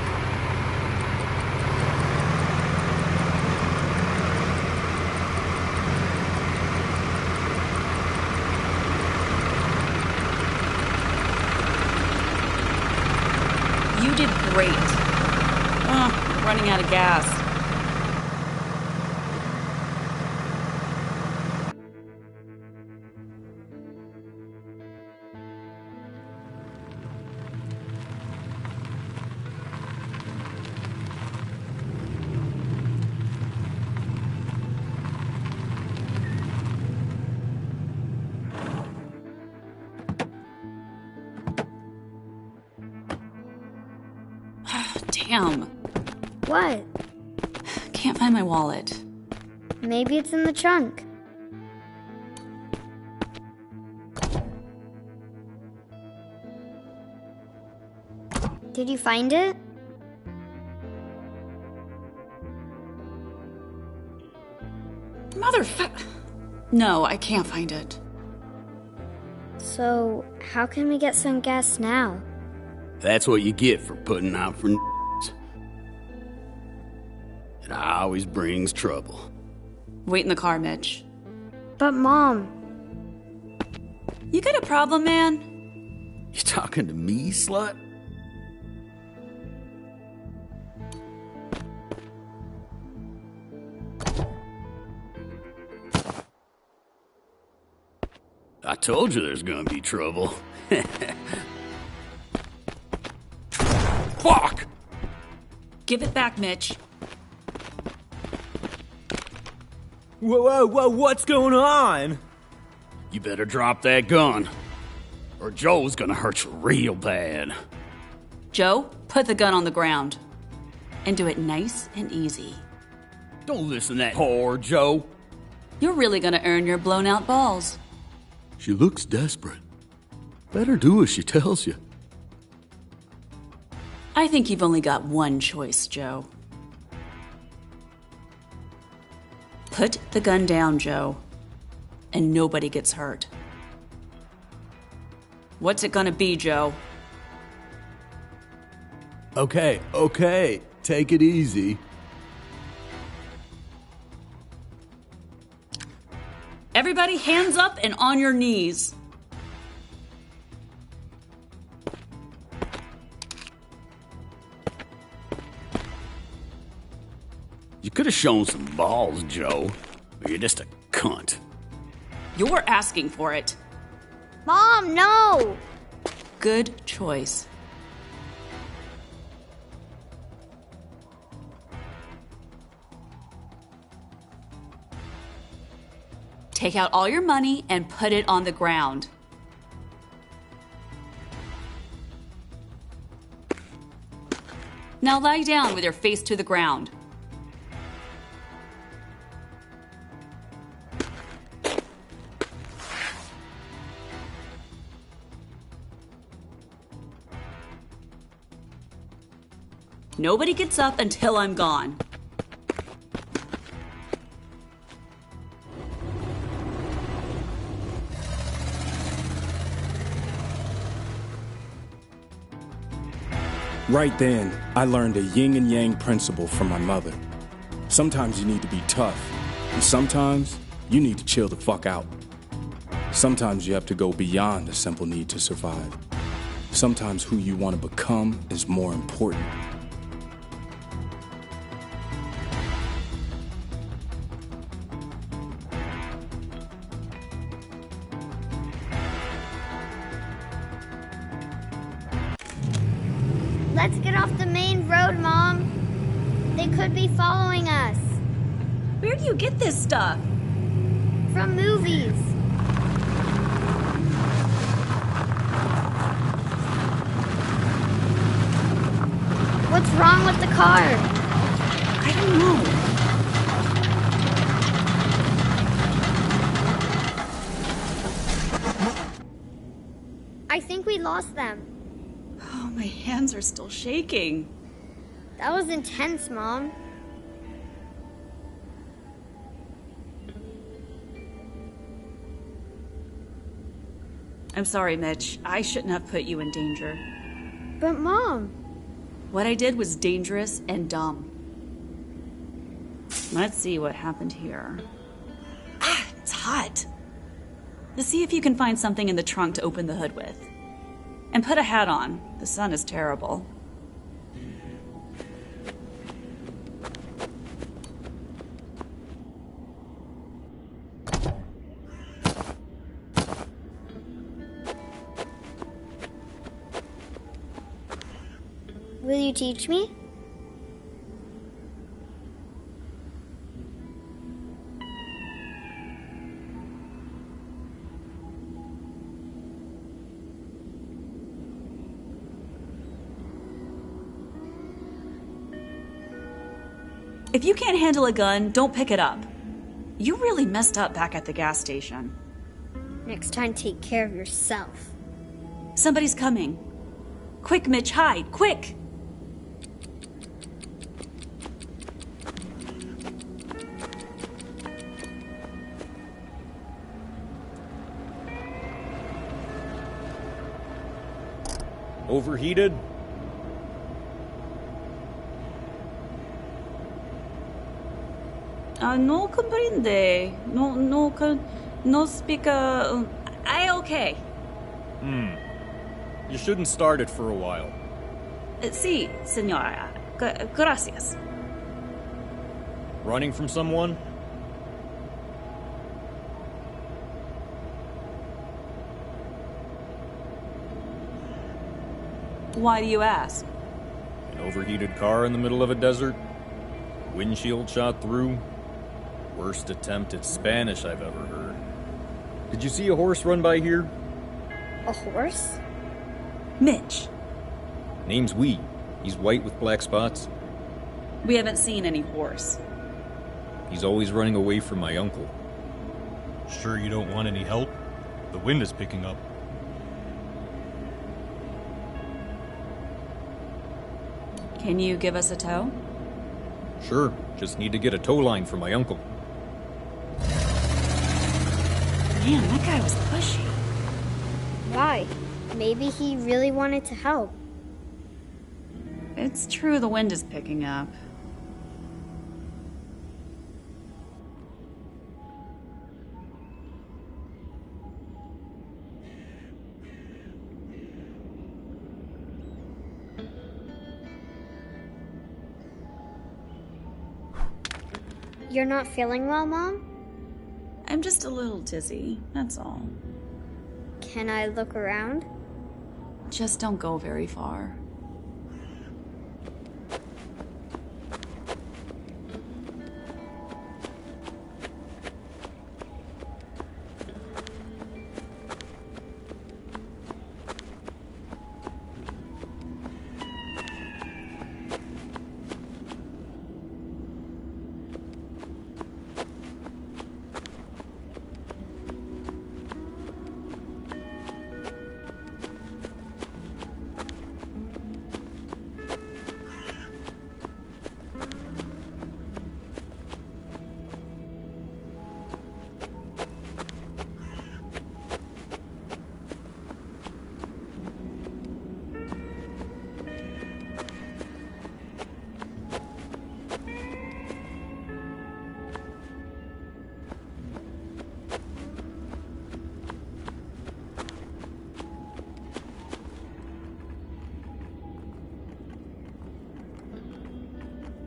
You did great. Running out of gas. Damn. What? Can't find my wallet. Maybe it's in the trunk. Did you find it? Motherfucker. No, I can't find it. So, how can we get some gas now? That's what you get for putting out for It always brings trouble. Wait in the car, Mitch. But Mom... You got a problem, man? You talking to me, slut? I told you there's gonna be trouble. Fuck! Give it back, Mitch. Whoa, what's going on? You better drop that gun, or Joe's gonna hurt you real bad. Joe, put the gun on the ground. And do it nice and easy. Don't listen to that whore, Joe. You're really gonna earn your blown out balls. She looks desperate. Better do as she tells you. I think you've only got one choice, Joe. Put the gun down, Joe, and nobody gets hurt. What's it gonna be, Joe? Okay. Take it easy. Everybody hands up and on your knees. You could have shown some balls, Joe. But you're just a cunt. You're asking for it. Mom, no! Good choice. Take out all your money and put it on the ground. Now lie down with your face to the ground. Nobody gets up until I'm gone. Right then, I learned a yin and yang principle from my mother. Sometimes you need to be tough, and sometimes you need to chill the fuck out. Sometimes you have to go beyond a simple need to survive. Sometimes who you want to become is more important. Let's get off the main road, Mom. They could be following us. Where do you get this stuff? From movies. What's wrong with the car? I don't know. I think we lost them. Oh, my hands are still shaking. That was intense, Mom. I'm sorry, Mitch. I shouldn't have put you in danger. But Mom... What I did was dangerous and dumb. Let's see what happened here. Ah, it's hot. Let's see if you can find something in the trunk to open the hood with. And put a hat on. The sun is terrible. Will you teach me? If you can't handle a gun, don't pick it up. You really messed up back at the gas station. Next time, take care of yourself. Somebody's coming. Quick, Mitch, hide, quick! Overheated? No comprende. No speak, I okay. You shouldn't start it for a while. Sí, señora. Gracias. Running from someone? Why do you ask? An overheated car in the middle of a desert? Windshield shot through? Worst attempt at Spanish I've ever heard. Did you see a horse run by here? A horse? Mitch. Name's Wee. He's white with black spots. We haven't seen any horse. He's always running away from my uncle. Sure you don't want any help? The wind is picking up. Can you give us a tow? Sure, just need to get a tow line for my uncle. Man, that guy was pushy. Why? Maybe he really wanted to help. It's true the wind is picking up. You're not feeling well, Mom? I'm just a little dizzy, that's all. Can I look around? Just don't go very far.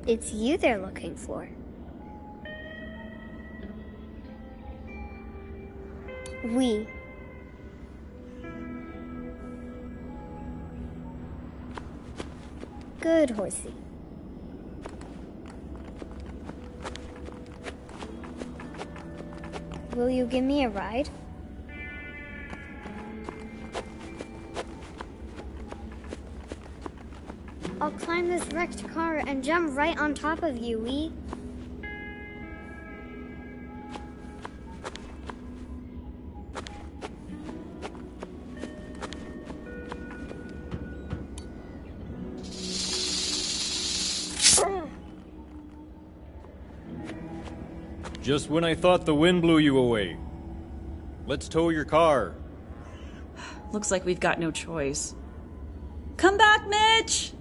It's you they're looking for. We. Good, horsey. Will you give me a ride? I'll climb this wrecked car and jump right on top of you, Wee. Just when I thought the wind blew you away. Let's tow your car. Looks like we've got no choice. Come back, Mitch!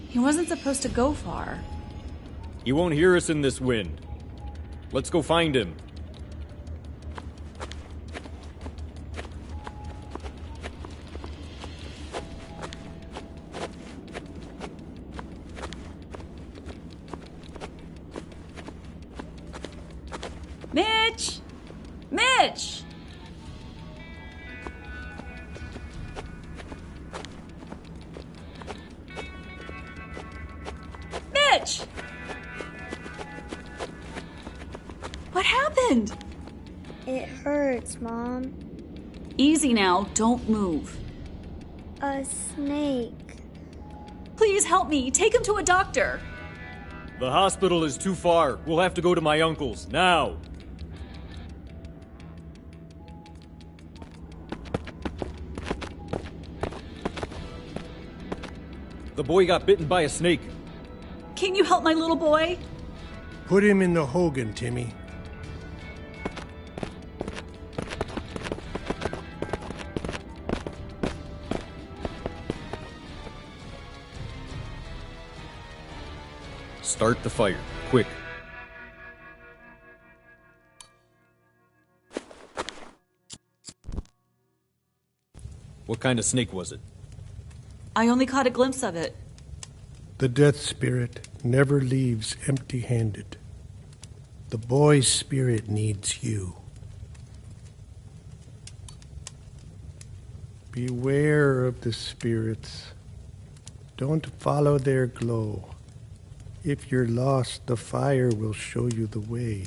He wasn't supposed to go far. He won't hear us in this wind. Let's go find him. Mitch! Mitch! Mitch! What happened? It hurts, Mom. Easy now, don't move. A snake. Please help me, take him to a doctor. The hospital is too far. We'll have to go to my uncle's, now. The boy got bitten by a snake. Can you help my little boy? Put him in the Hogan, Timmy. Start the fire, quick. What kind of snake was it? I only caught a glimpse of it. The death spirit never leaves empty-handed. The boy's spirit needs you. Beware of the spirits. Don't follow their glow. If you're lost, the fire will show you the way.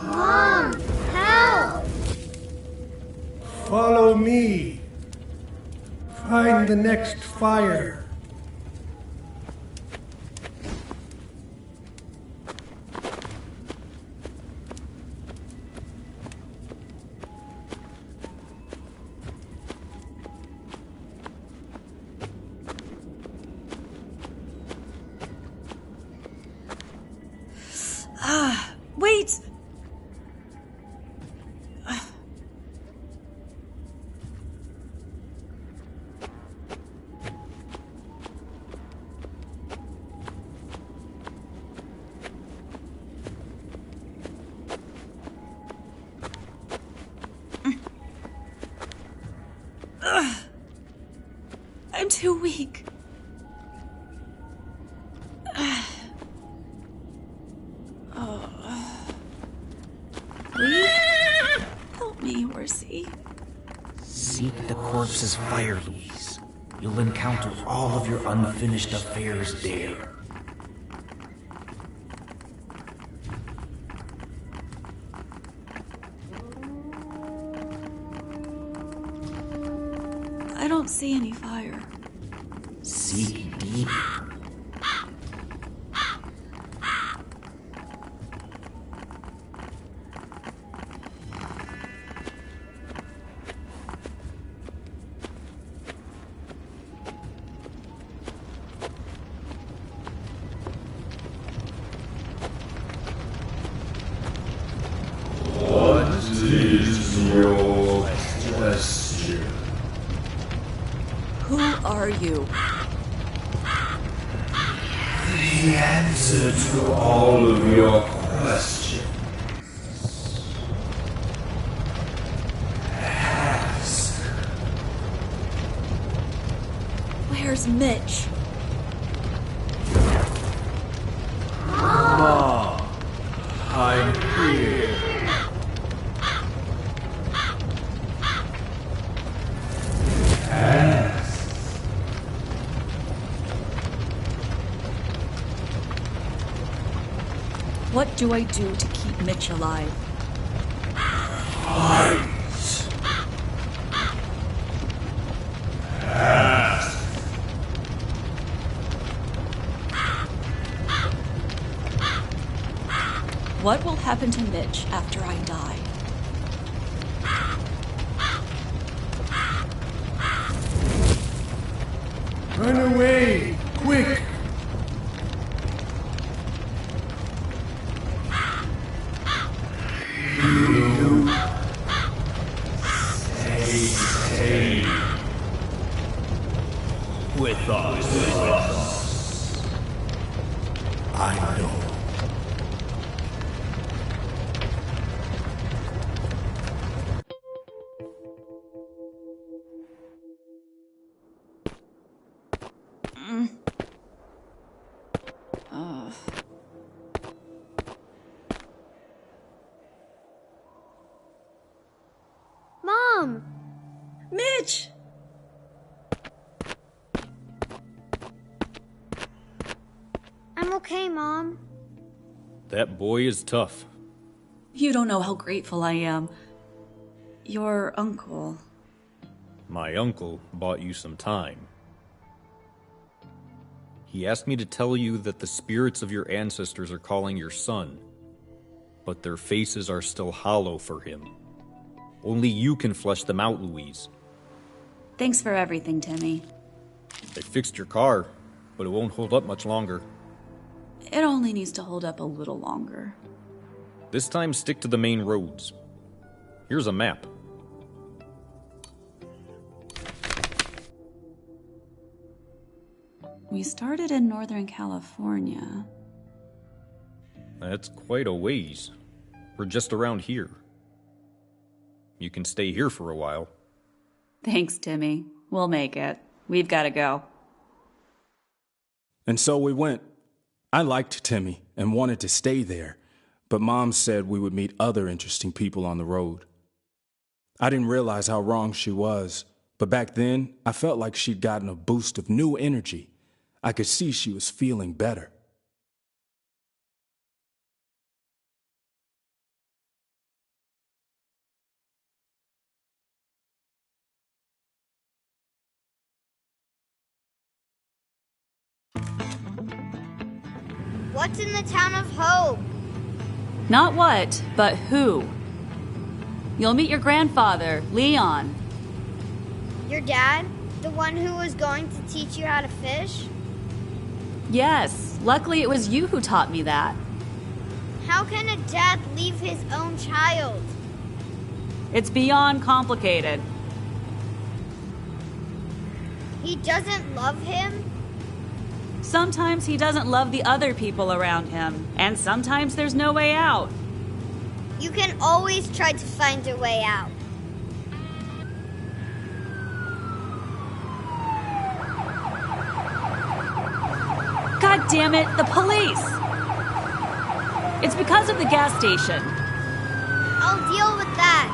Mom, help! Follow me. Find the next fire. Wait! I'm too weak. Help me, horsey. Seek the corpse's fire, Louise. You'll encounter all of your unfinished affairs there. I don't see any fire. Seek deep. What is your question? Who are you? The answer to all of your questions. Ask. Where's Mitch? Mom, I'm here. What do I do to keep Mitch alive? Fight. Ask. What will happen to Mitch after I die? Run away! Quick! You stay with us. I know. Mom! Mitch! I'm okay, Mom. That boy is tough. You don't know how grateful I am. Your uncle. My uncle bought you some time. He asked me to tell you that the spirits of your ancestors are calling your son, but their faces are still hollow for him. Only you can flesh them out, Louise. Thanks for everything, Timmy. I fixed your car, but it won't hold up much longer. It only needs to hold up a little longer. This time, stick to the main roads. Here's a map. We started in Northern California. That's quite a ways. We're just around here. You can stay here for a while. Thanks, Timmy. We'll make it. We've got to go. And so we went. I liked Timmy and wanted to stay there, but Mom said we would meet other interesting people on the road. I didn't realize how wrong she was, but back then, I felt like she'd gotten a boost of new energy. I could see she was feeling better. What's in the town of Hope? Not what, but who. You'll meet your grandfather, Leon. Your dad? The one who was going to teach you how to fish? Yes, luckily it was you who taught me that. How can a dad leave his own child? It's beyond complicated. He doesn't love him? Sometimes he doesn't love the other people around him, and sometimes there's no way out. You can always try to find a way out. God damn it, the police! It's because of the gas station. I'll deal with that.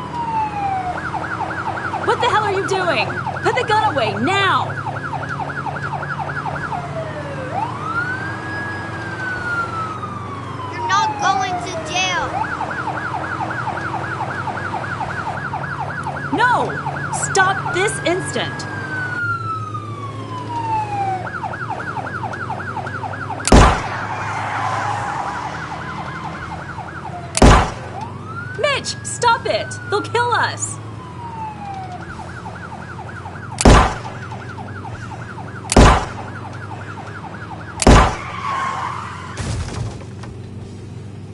What the hell are you doing? Put the gun away, now! You're not going to jail. No! Stop this instant! Mitch, stop it! They'll kill us!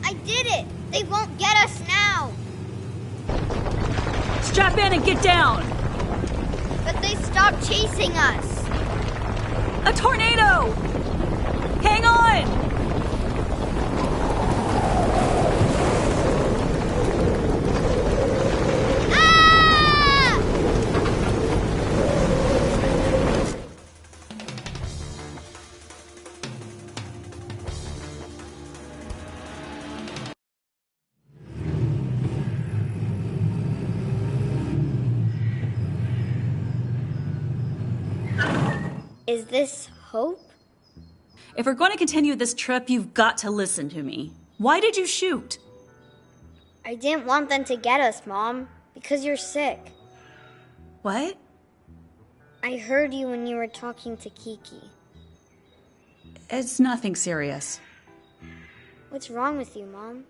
I did it! They won't get us now! Strap in and get down! But they stopped chasing us! A tornado! Hang on! Is this hope? If we're going to continue this trip, you've got to listen to me. Why did you shoot? I didn't want them to get us, Mom, because you're sick. What? I heard you when you were talking to Kiki. It's nothing serious. What's wrong with you, Mom?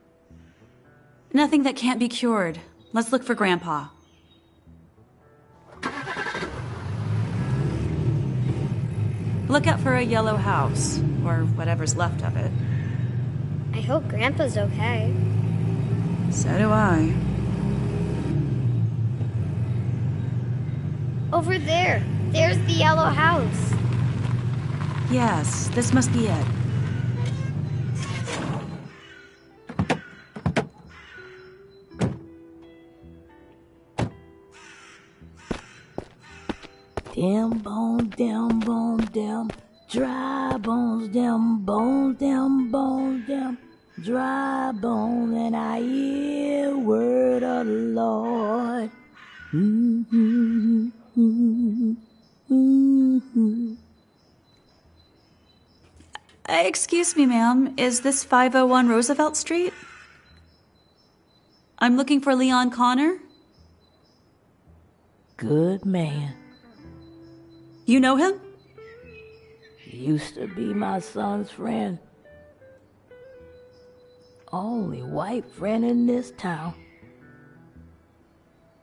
Nothing that can't be cured. Let's look for Grandpa. Look out for a yellow house, or whatever's left of it. I hope Grandpa's okay. So do I. Over there. There's the yellow house. Yes, this must be it. Them bones, them bones, them dry bones, them bones, them bones, them dry bones, and I hear word of the Lord. Excuse me, ma'am. Is this 501 Roosevelt Street? I'm looking for Leon Connor. Good man. You know him? He used to be my son's friend. Only white friend in this town.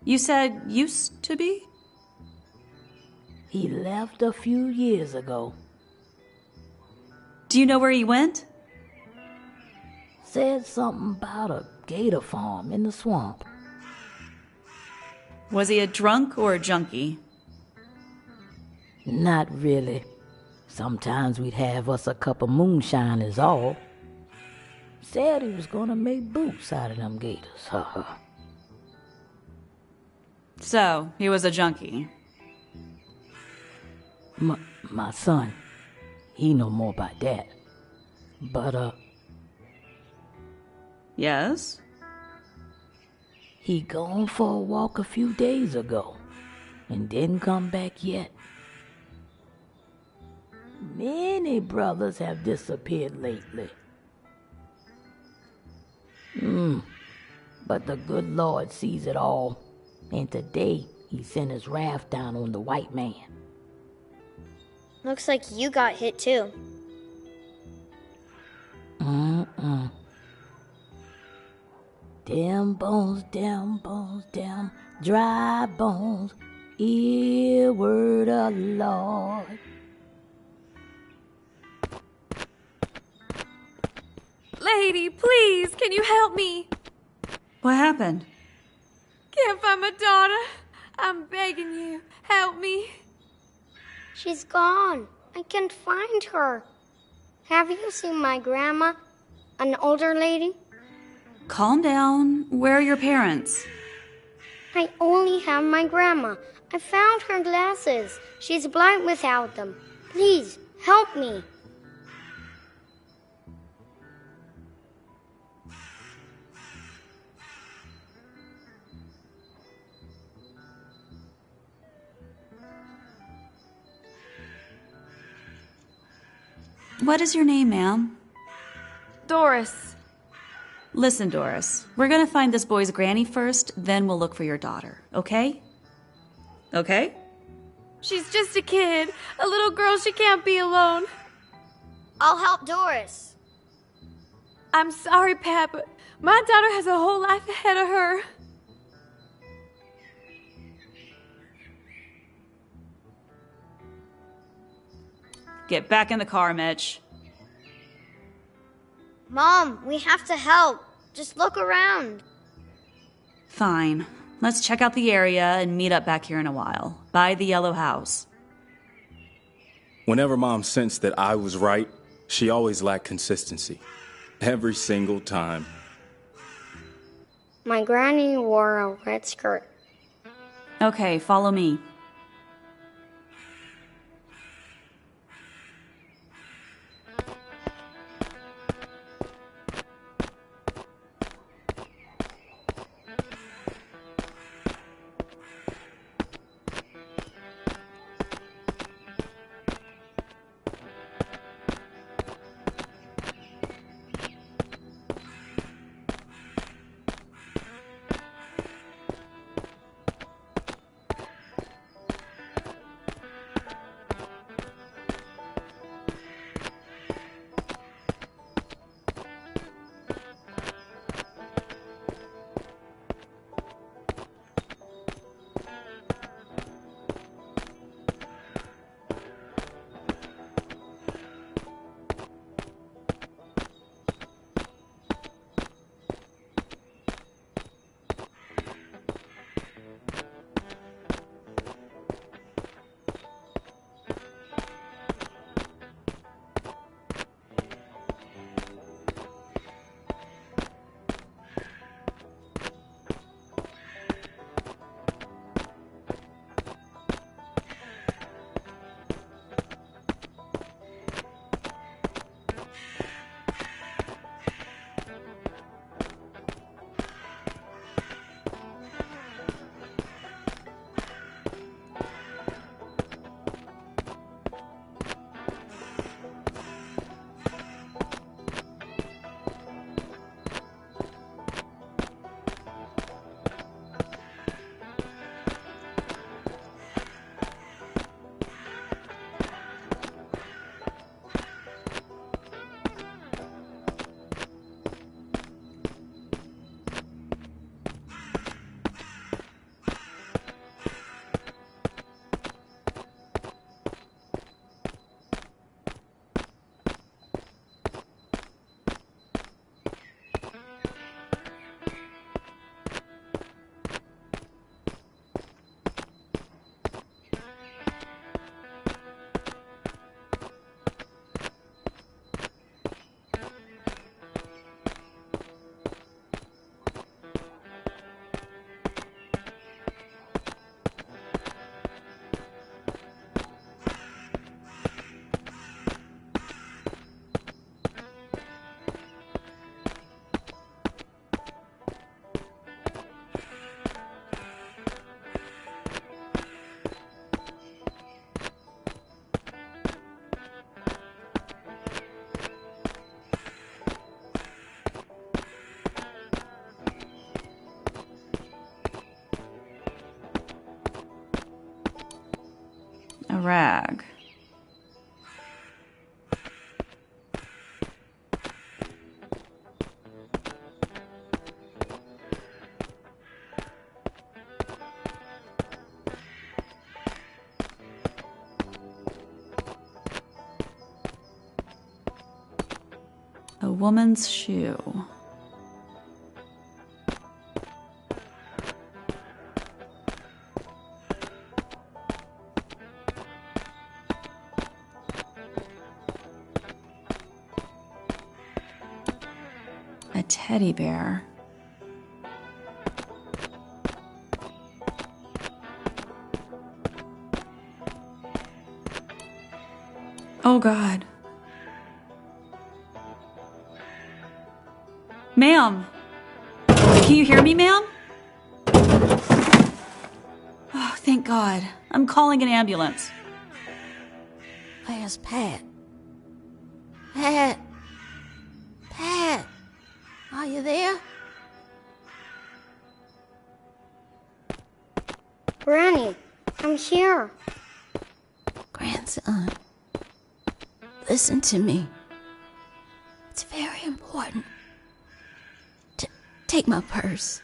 You said used to be? He left a few years ago. Do you know where he went? Said something about a gator farm in the swamp. Was he a drunk or a junkie? Not really. Sometimes we'd have us a cup of moonshine is all. Said he was gonna make boots out of them gators. So, he was a junkie. My son, he know more about that. But, Yes? He gone for a walk a few days ago and didn't come back yet. Many brothers have disappeared lately. But the good Lord sees it all, and today he sent his wrath down on the white man. Looks like you got hit too. Them bones, them dry bones, hear word of the Lord. Lady, please, can you help me? What happened? Can't find my daughter. I'm begging you, help me. She's gone. I can't find her. Have you seen my grandma? An older lady? Calm down. Where are your parents? I only have my grandma. I found her glasses. She's blind without them. Please, help me. What is your name, ma'am? Doris. Listen, Doris. We're gonna find this boy's granny first, then we'll look for your daughter, okay? Okay? She's just a kid. A little girl, she can't be alone. I'll help Doris. I'm sorry, Pat, but my daughter has a whole life ahead of her. Get back in the car, Mitch. Mom, we have to help. Just look around. Fine. Let's check out the area and meet up back here in a while. By the yellow house. Whenever Mom sensed that I was right, she always lacked consistency. Every single time. My granny wore a red skirt. Okay, follow me. A rag. A woman's shoe. A teddy bear. Oh God. Ma'am! Can you hear me, ma'am? Oh, thank God. I'm calling an ambulance. Where's Pat? Pat? Pat? Are you there? Granny, I'm here. Grandson, listen to me. It's very important. Take my purse.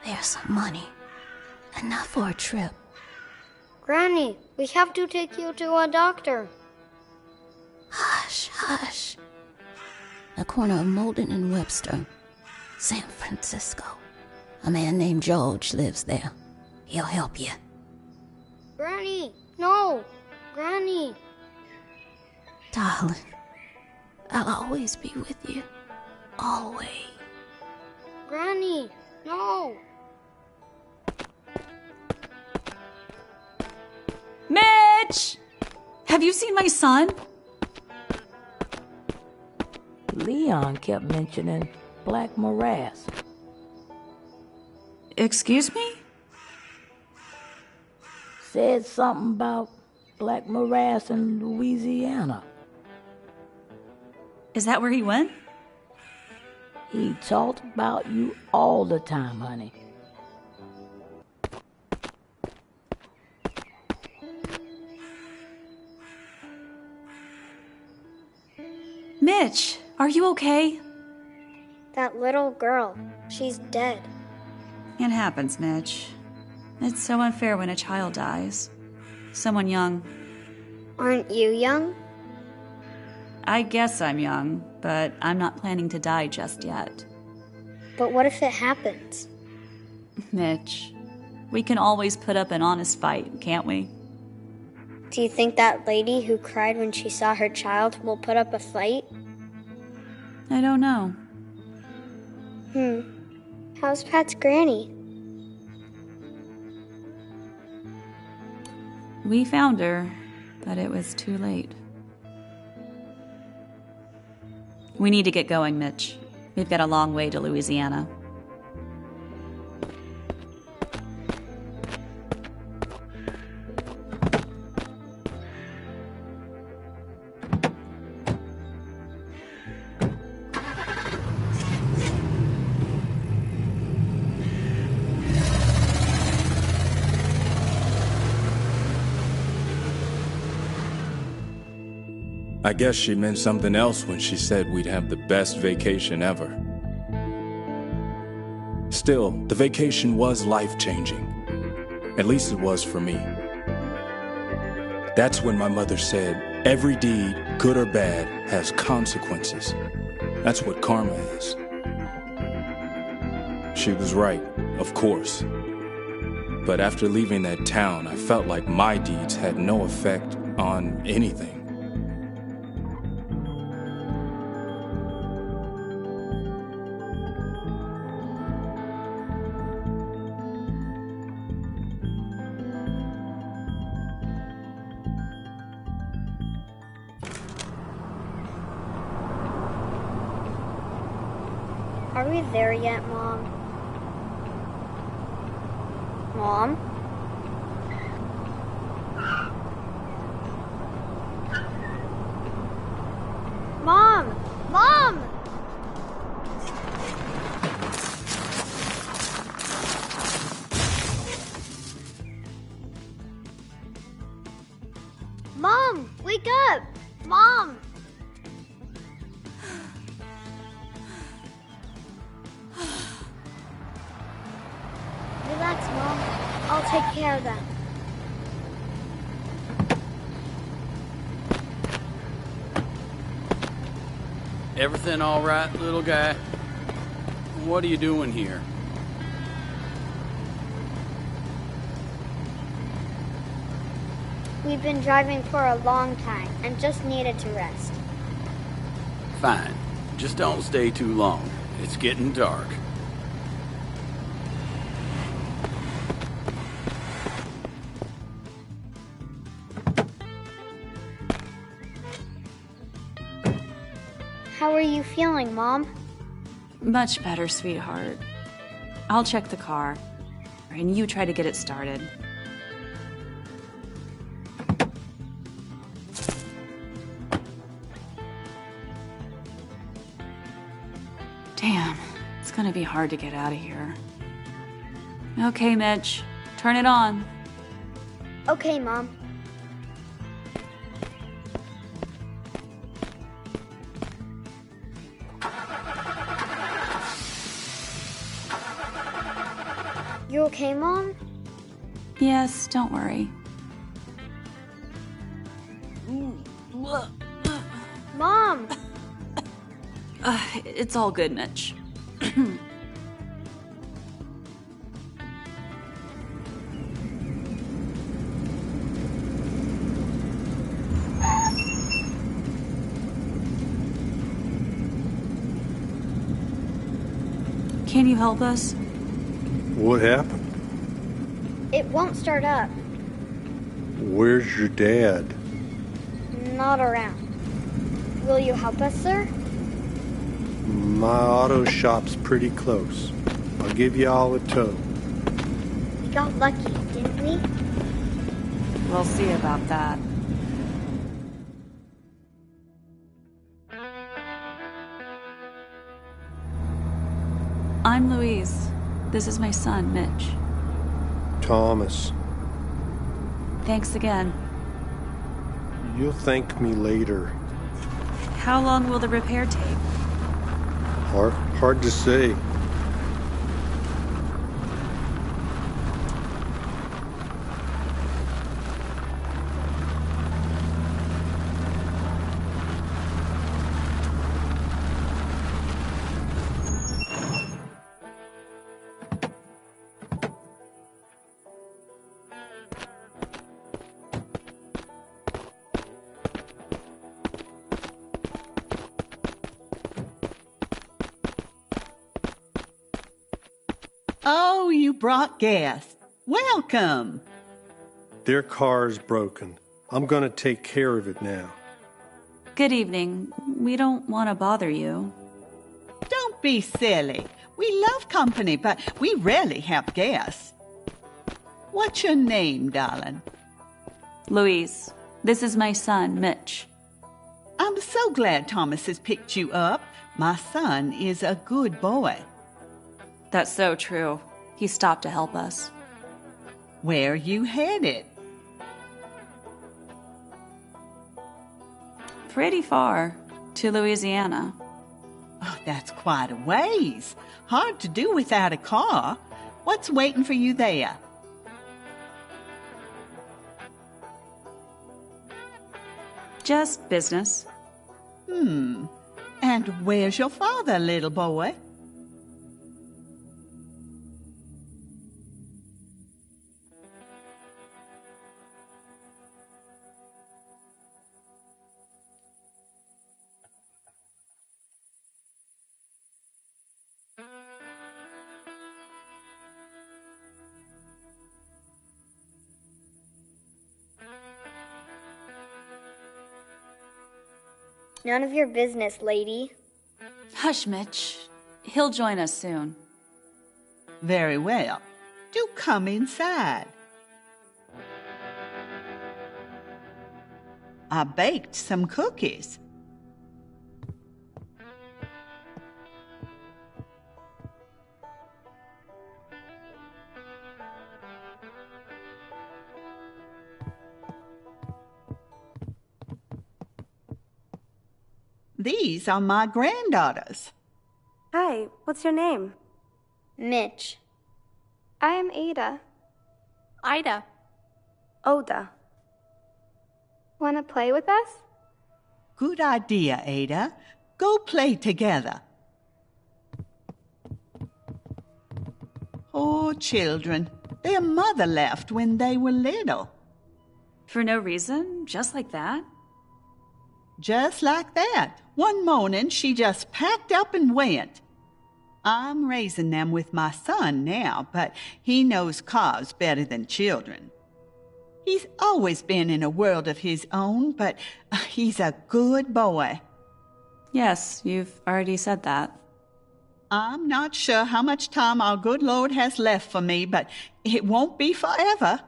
There's some money. Enough for a trip. Granny, we have to take you to a doctor. Hush, hush. The corner of Molden and Webster, San Francisco. A man named George lives there. He'll help you. Granny, no. Granny. Darling, I'll always be with you. Always. Granny, no! Mitch! Have you seen my son? Leon kept mentioning Black Morass. Excuse me? Said something about Black Morass in Louisiana. Is that where he went? He talked about you all the time, honey. Mitch, are you okay? That little girl, she's dead. It happens, Mitch. It's so unfair when a child dies. Someone young. Aren't you young? I guess I'm young, but I'm not planning to die just yet. But what if it happens? Mitch, we can always put up an honest fight, can't we? Do you think that lady who cried when she saw her child will put up a fight? I don't know. How's Pat's granny? We found her, but it was too late. We need to get going, Mitch. We've got a long way to Louisiana. I guess she meant something else when she said we'd have the best vacation ever. Still, the vacation was life-changing. At least it was for me. That's when my mother said, every deed, good or bad, has consequences. That's what karma is. She was right, of course. But after leaving that town, I felt like my deeds had no effect on anything. Are we there yet, Mom? Mom? Mom! Mom! Mom! Wake up! Mom! Relax, Mom. I'll take care of them. Everything all right, little guy? What are you doing here? We've been driving for a long time and just needed to rest. Fine. Just don't stay too long. It's getting dark. How are you feeling, Mom? Much better, sweetheart. I'll check the car, and you try to get it started. Damn, it's gonna be hard to get out of here. Okay, Mitch, turn it on. Okay, Mom. You okay, Mom? Yes, don't worry. Mom! It's all good, Mitch. Can you help us? What happened? It won't start up. Where's your dad? Not around. Will you help us, sir? My auto shop's pretty close. I'll give you all a tow. We got lucky, didn't we? We'll see about that. I'm Louise. This is my son, Mitch. Thomas. Thanks again. You'll thank me later. How long will the repair take? Hard to say. Oh, you brought gas. Welcome. Their car's broken. I'm gonna take care of it now. Good evening. We don't want to bother you. Don't be silly. We love company, but we rarely have guests. What's your name, darling? Louise. This is my son, Mitch. I'm so glad Thomas has picked you up. My son is a good boy. That's so true. He stopped to help us. Where are you headed? Pretty far. To Louisiana. Oh, that's quite a ways. Hard to do without a car. What's waiting for you there? Just business. And where's your father, little boy? None of your business, lady. Hush, Mitch. He'll join us soon. Very well. Do come inside. I baked some cookies. These are my granddaughters. Hi, what's your name? Mitch. I am Ada. Ida. Oda. Wanna play with us? Good idea, Ada. Go play together. Poor children. Their mother left when they were little. For no reason? Just like that? Just like that. One morning, she just packed up and went. I'm raising them with my son now, but he knows cars better than children. He's always been in a world of his own, but he's a good boy. Yes, you've already said that. I'm not sure how much time our good Lord has left for me, but it won't be forever.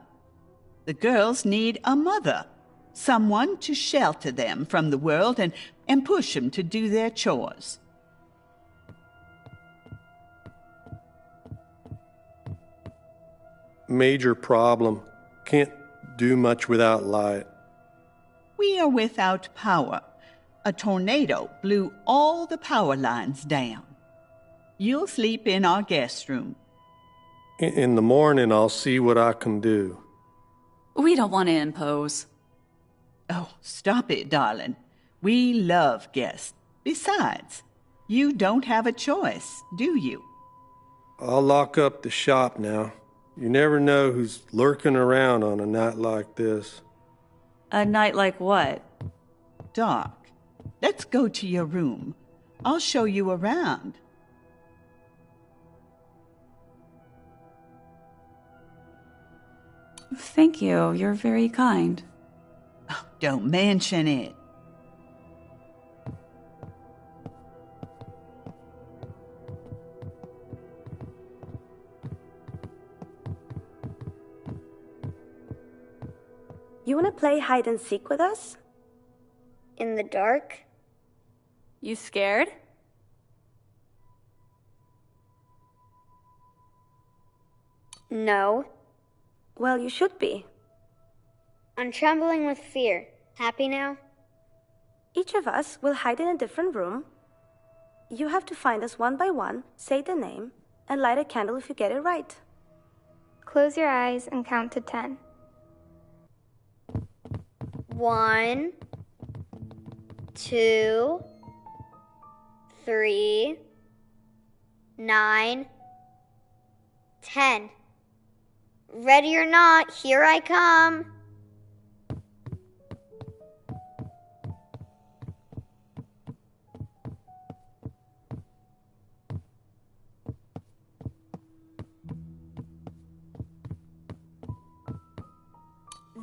The girls need a mother. Someone to shelter them from the world and push them to do their chores. Major problem. Can't do much without light. We are without power. A tornado blew all the power lines down. You'll sleep in our guest room. In the morning, I'll see what I can do. We don't want to impose. Oh, stop it, darling. We love guests. Besides, you don't have a choice, do you? I'll lock up the shop now. You never know who's lurking around on a night like this. A night like what? Dark. Let's go to your room. I'll show you around. Thank you. You're very kind. Don't mention it. You wanna play hide and seek with us? In the dark? You scared? No. Well, you should be. I'm trembling with fear. Happy now? Each of us will hide in a different room. You have to find us one by one, say the name, and light a candle if you get it right. Close your eyes and count to 10. 1, 2, 3, 9, 10. Ready or not, here I come.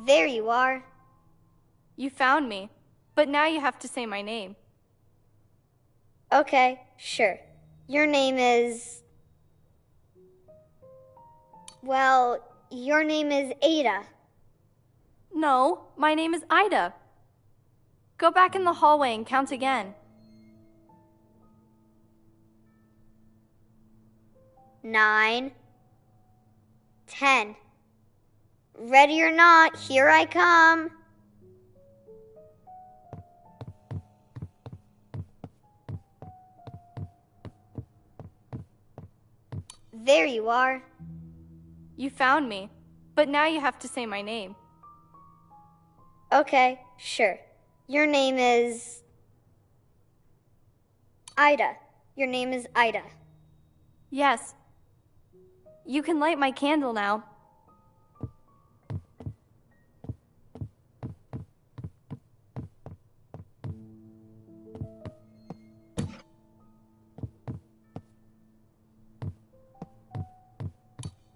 There you are. You found me, but now you have to say my name. Okay, sure. Your name is... Well, your name is Ada. No, my name is Ida. Go back in the hallway and count again. 9, 10. Ready or not, here I come. There you are. You found me, but now you have to say my name. Okay, sure. Your name is... Ida. Your name is Ida. Yes. You can light my candle now.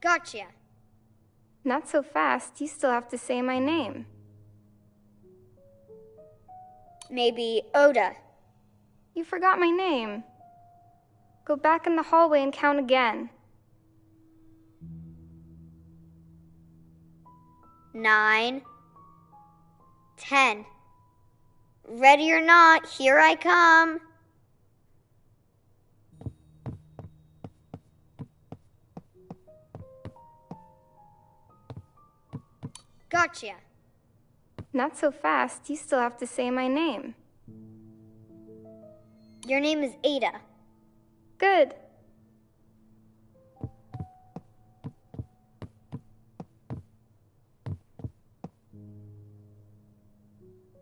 Gotcha. Not so fast. You still have to say my name. Maybe Oda. You forgot my name. Go back in the hallway and count again. 9, 10. Ready or not, here I come. Gotcha. Not so fast. You still have to say my name. Your name is Ada. Good.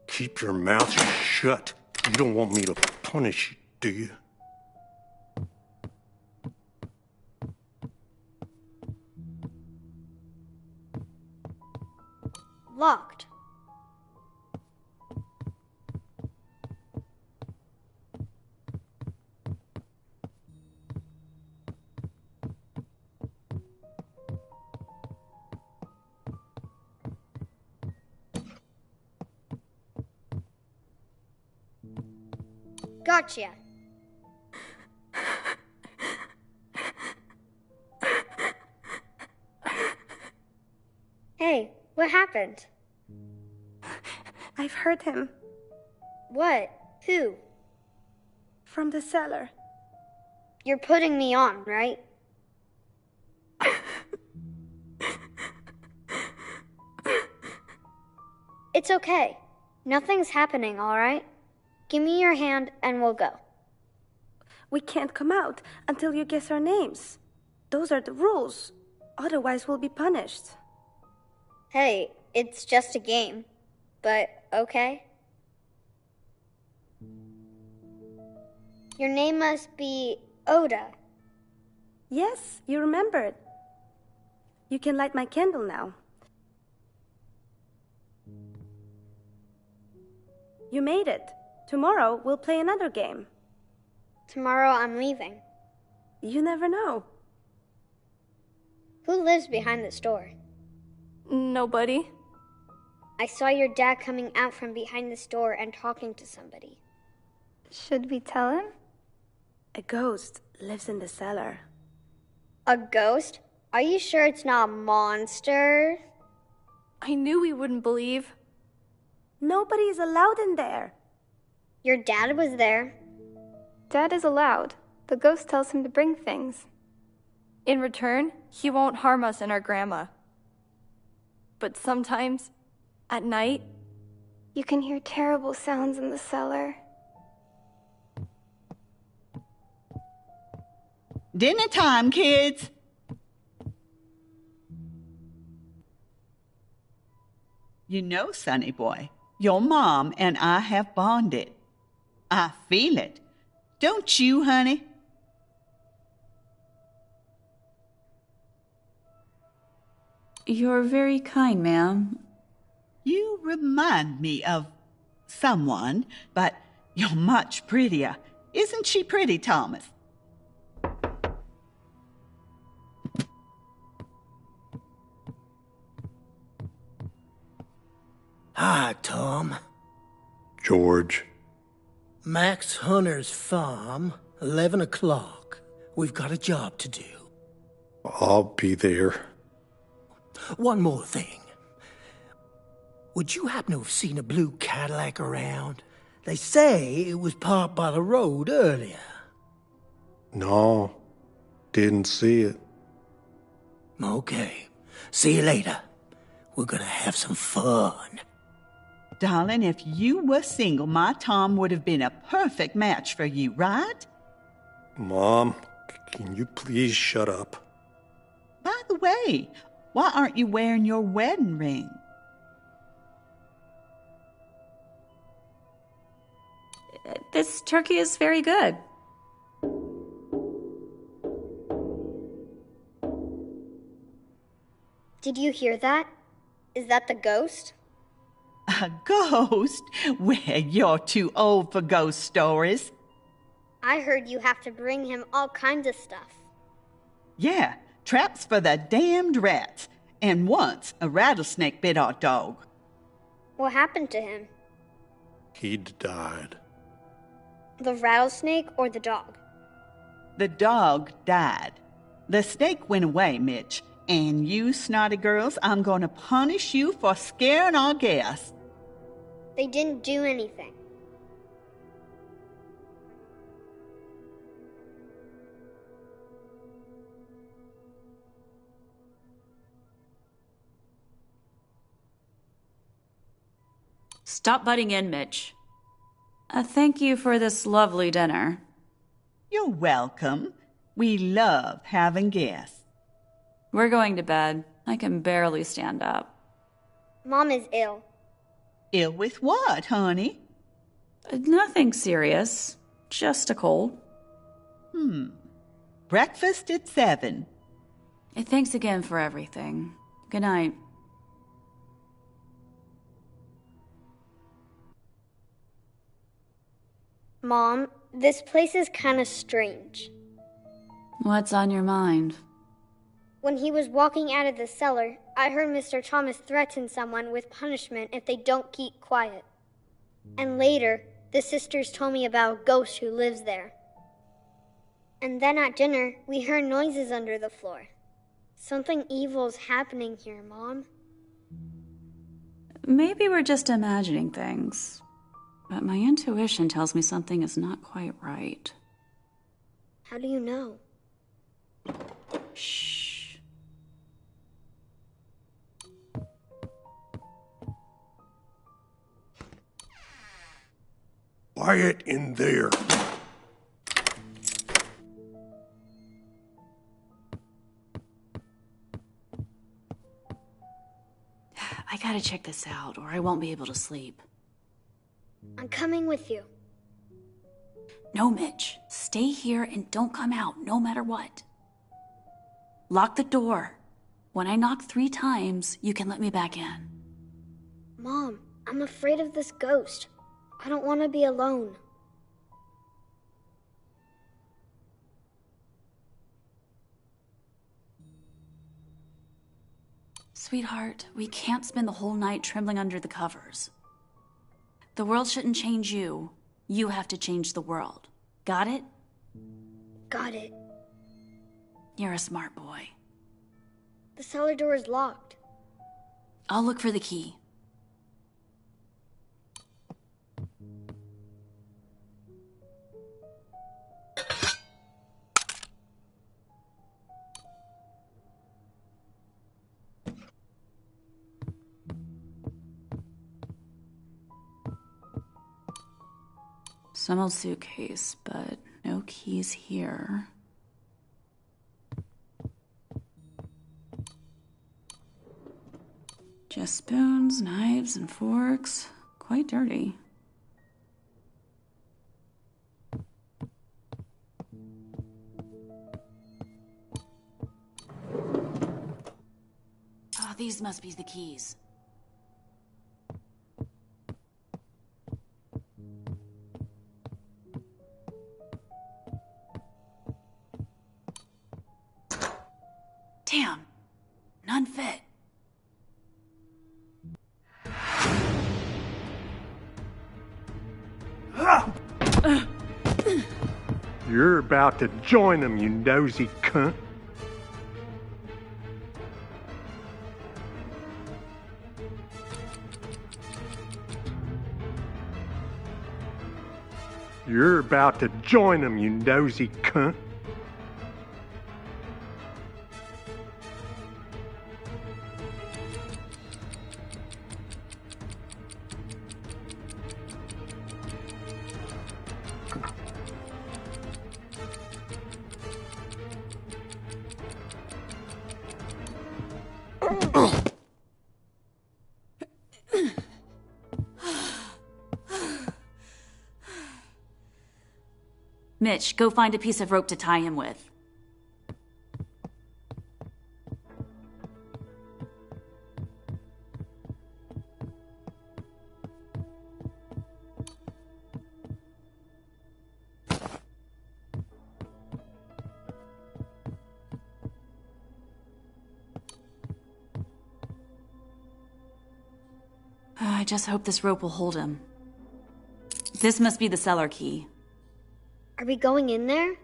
Keep your mouth shut. You don't want me to punish you, do you? Locked. Gotcha. Hey, what happened? I've heard him. What? Who? From the cellar. You're putting me on, right? It's okay. Nothing's happening, all right? Give me your hand and we'll go. We can't come out until you guess our names. Those are the rules. Otherwise, we'll be punished. Hey, it's just a game. But okay. Your name must be Oda. Yes, you remembered. You can light my candle now. You made it. Tomorrow, we'll play another game. Tomorrow I'm leaving. You never know. Who lives behind this door? Nobody. I saw your dad coming out from behind the store and talking to somebody. Should we tell him? A ghost lives in the cellar. A ghost? Are you sure it's not a monster? I knew we wouldn't believe. Nobody is allowed in there. Your dad was there. Dad is allowed. The ghost tells him to bring things. In return, he won't harm us and our grandma. But sometimes, at night, you can hear terrible sounds in the cellar. Dinner time, kids. You know, Sonny boy, your mom and I have bonded. I feel it. Don't you, honey? You're very kind, ma'am. You remind me of someone, but you're much prettier. Isn't she pretty, Thomas? Hi, Tom. George. Max Hunter's farm, 11 o'clock. We've got a job to do. I'll be there. One more thing. Would you happen to have seen a blue Cadillac around? They say it was parked by the road earlier. No, didn't see it. Okay. See you later. We're gonna have some fun. Darling, if you were single, my Tom would have been a perfect match for you, right? Mom, can you please shut up? By the way, why aren't you wearing your wedding ring? This turkey is very good. Did you hear that? Is that the ghost? A ghost? Well, you're too old for ghost stories. I heard you have to bring him all kinds of stuff. Yeah, traps for the damned rats. And once a rattlesnake bit our dog. What happened to him? He died. The rattlesnake or the dog? The dog died. The snake went away, Mitch. And you snotty girls, I'm going to punish you for scaring our guests. They didn't do anything. Stop butting in, Mitch. Thank you for this lovely dinner. You're welcome. We love having guests. We're going to bed. I can barely stand up. Mom is ill. Ill with what, honey? Nothing serious. Just a cold. Breakfast at 7. Thanks again for everything. Good night. Mom, this place is kind of strange. What's on your mind? When he was walking out of the cellar, I heard Mr. Thomas threaten someone with punishment if they don't keep quiet. And later, the sisters told me about a ghost who lives there. And then at dinner, we heard noises under the floor. Something evil's happening here, Mom. Maybe we're just imagining things. But my intuition tells me something is not quite right. How do you know? Shh. Quiet in there. I gotta check this out, or I won't be able to sleep. I'm coming with you. No, Mitch. Stay here and don't come out, no matter what. Lock the door. When I knock 3 times, you can let me back in. Mom, I'm afraid of this ghost. I don't want to be alone. Sweetheart, we can't spend the whole night trembling under the covers. The world shouldn't change you. You have to change the world. Got it? Got it. You're a smart boy. The cellar door is locked. I'll look for the key. Some old suitcase, but no keys here. Just spoons, knives, and forks. Quite dirty. Oh, these must be the keys. Damn, none fit. You're about to join them, you nosy cunt. You're about to join them, you nosy cunt. Mitch, go find a piece of rope to tie him with. I just hope this rope will hold him. This must be the cellar key. Are we going in there?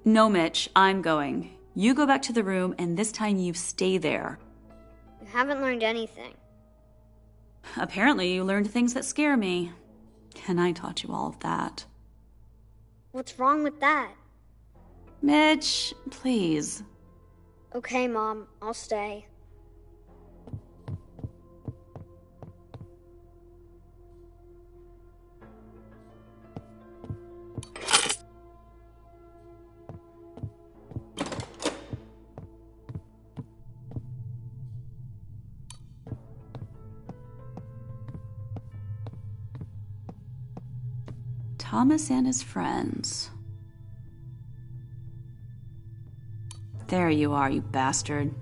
No, Mitch, I'm going. You go back to the room, and this time you stay there. You haven't learned anything. Apparently, you learned things that scare me. And I taught you all of that. What's wrong with that? Mitch, please. Okay, Mom, I'll stay. Thomas and his friends. There you are, you bastard.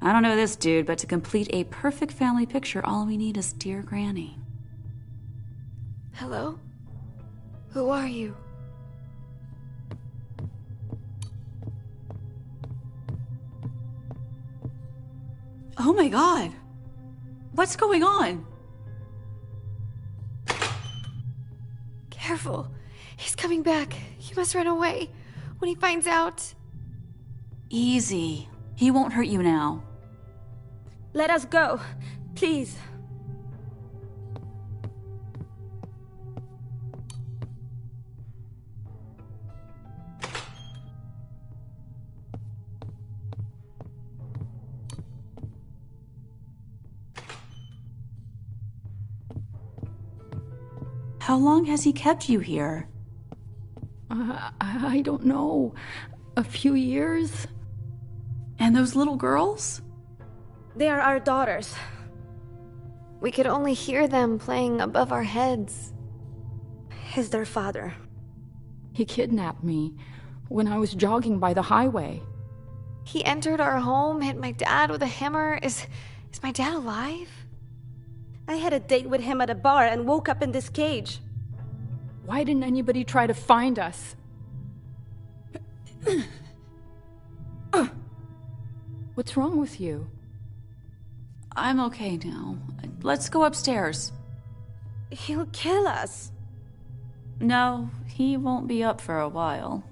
I don't know this dude, but to complete a perfect family picture, all we need is dear Granny. Hello? Who are you? Oh my god! What's going on? Careful. He's coming back. You must run away. When he finds out... Easy. He won't hurt you now. Let us go, please. How long has he kept you here? I don't know. A few years? And those little girls? They are our daughters. We could only hear them playing above our heads. He's their father. He kidnapped me when I was jogging by the highway. He entered our home, hit my dad with a hammer. Is my dad alive? I had a date with him at a bar and woke up in this cage. Why didn't anybody try to find us? What's wrong with you? I'm okay now. Let's go upstairs. He'll kill us. No, he won't be up for a while.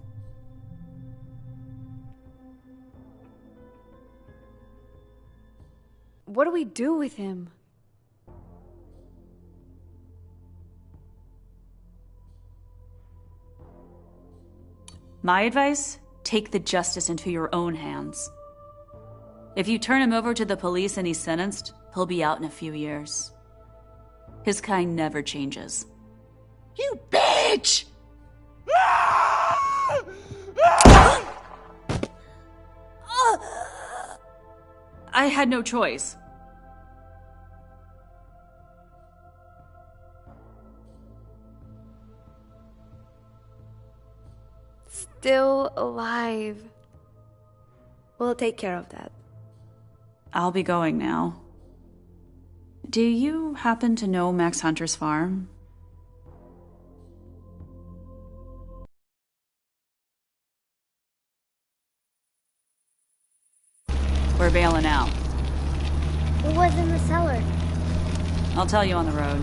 What do we do with him? My advice? Take the justice into your own hands. If you turn him over to the police and he's sentenced, he'll be out in a few years. His kind never changes. You bitch! I had no choice. Still alive. We'll take care of that. I'll be going now. Do you happen to know Max Hunter's farm? We're bailing out. Who was in the cellar? I'll tell you on the road.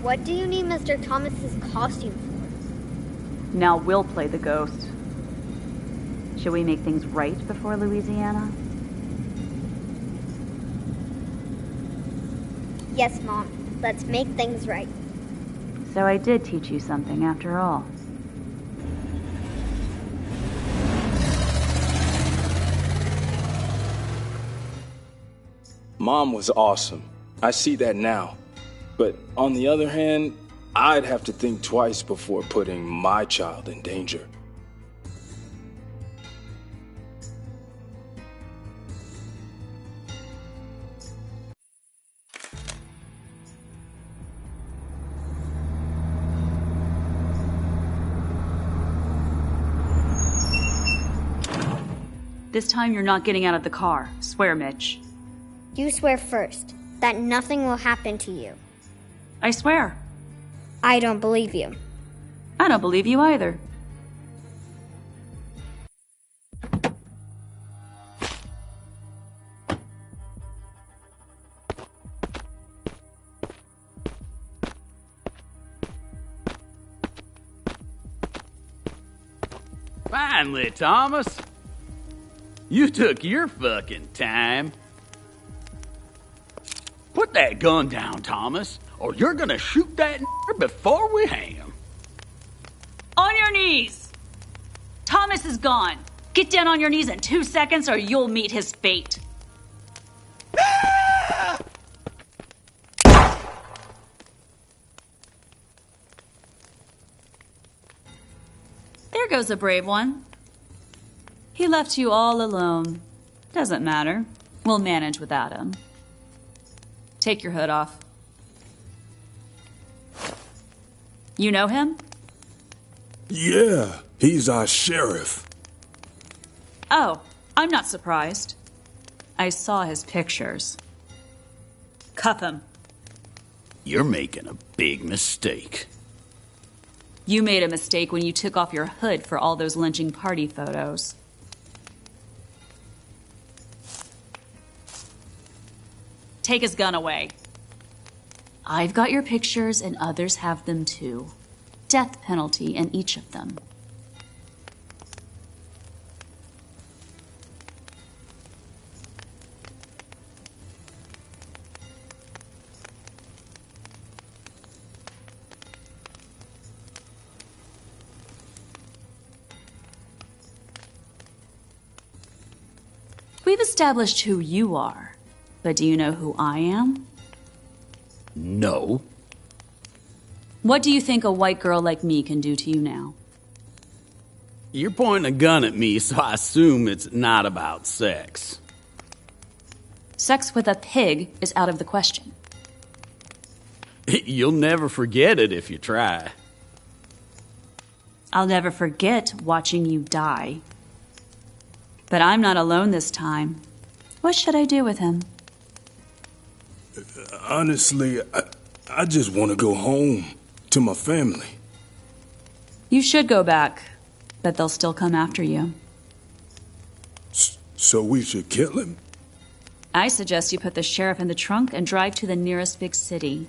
What do you need Mr. Thomas's costume for? Now we'll play the ghost. Should we make things right before Louisiana? Yes, Mom. Let's make things right. So I did teach you something after all. Mom was awesome. I see that now. But on the other hand, I'd have to think twice before putting my child in danger. This time you're not getting out of the car. Swear, Mitch. You swear first that nothing will happen to you. I swear. I don't believe you. I don't believe you either. Finally, Thomas. You took your fucking time. Put that gun down, Thomas, or you're gonna shoot that before we hang him. On your knees! Thomas is gone. Get down on your knees in 2 seconds or you'll meet his fate. There goes a brave one. He left you all alone. Doesn't matter. We'll manage without him. Take your hood off. You know him? Yeah, he's our sheriff. Oh, I'm not surprised. I saw his pictures. Cuff him. You're making a big mistake. You made a mistake when you took off your hood for all those lynching party photos. Take his gun away. I've got your pictures and others have them too. Death penalty in each of them. We've established who you are, but do you know who I am? No. What do you think a white girl like me can do to you now? You're pointing a gun at me, so I assume it's not about sex. Sex with a pig is out of the question. You'll never forget it if you try. I'll never forget watching you die. But I'm not alone this time. What should I do with him? Honestly, I just want to go home to my family. You should go back, but they'll still come after you. So we should kill him? I suggest you put the sheriff in the trunk and drive to the nearest big city.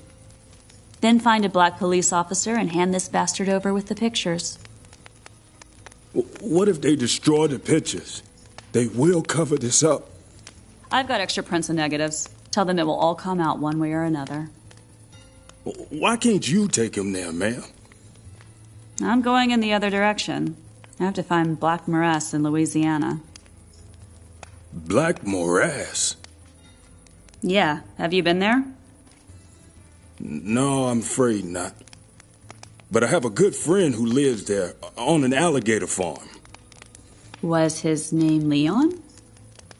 Then find a black police officer and hand this bastard over with the pictures. What if they destroy the pictures? They will cover this up. I've got extra prints and negatives. Tell them it will all come out one way or another. Why can't you take him there, ma'am? I'm going in the other direction. I have to find Black Morass in Louisiana. Black Morass? Yeah, have you been there? No, I'm afraid not. But I have a good friend who lives there on an alligator farm. Was his name Leon?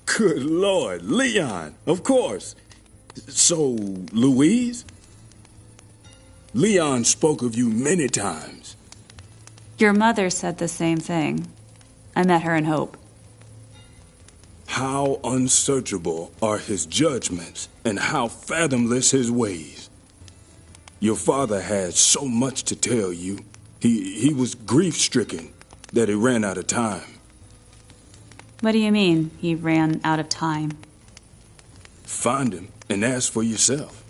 Good Lord, Leon, of course. So, Louise? Leon spoke of you many times. Your mother said the same thing. I met her in Hope. How unsearchable are his judgments, and how fathomless his ways. Your father had so much to tell you. He was grief-stricken that he ran out of time. What do you mean, he ran out of time? Find him and ask for yourself.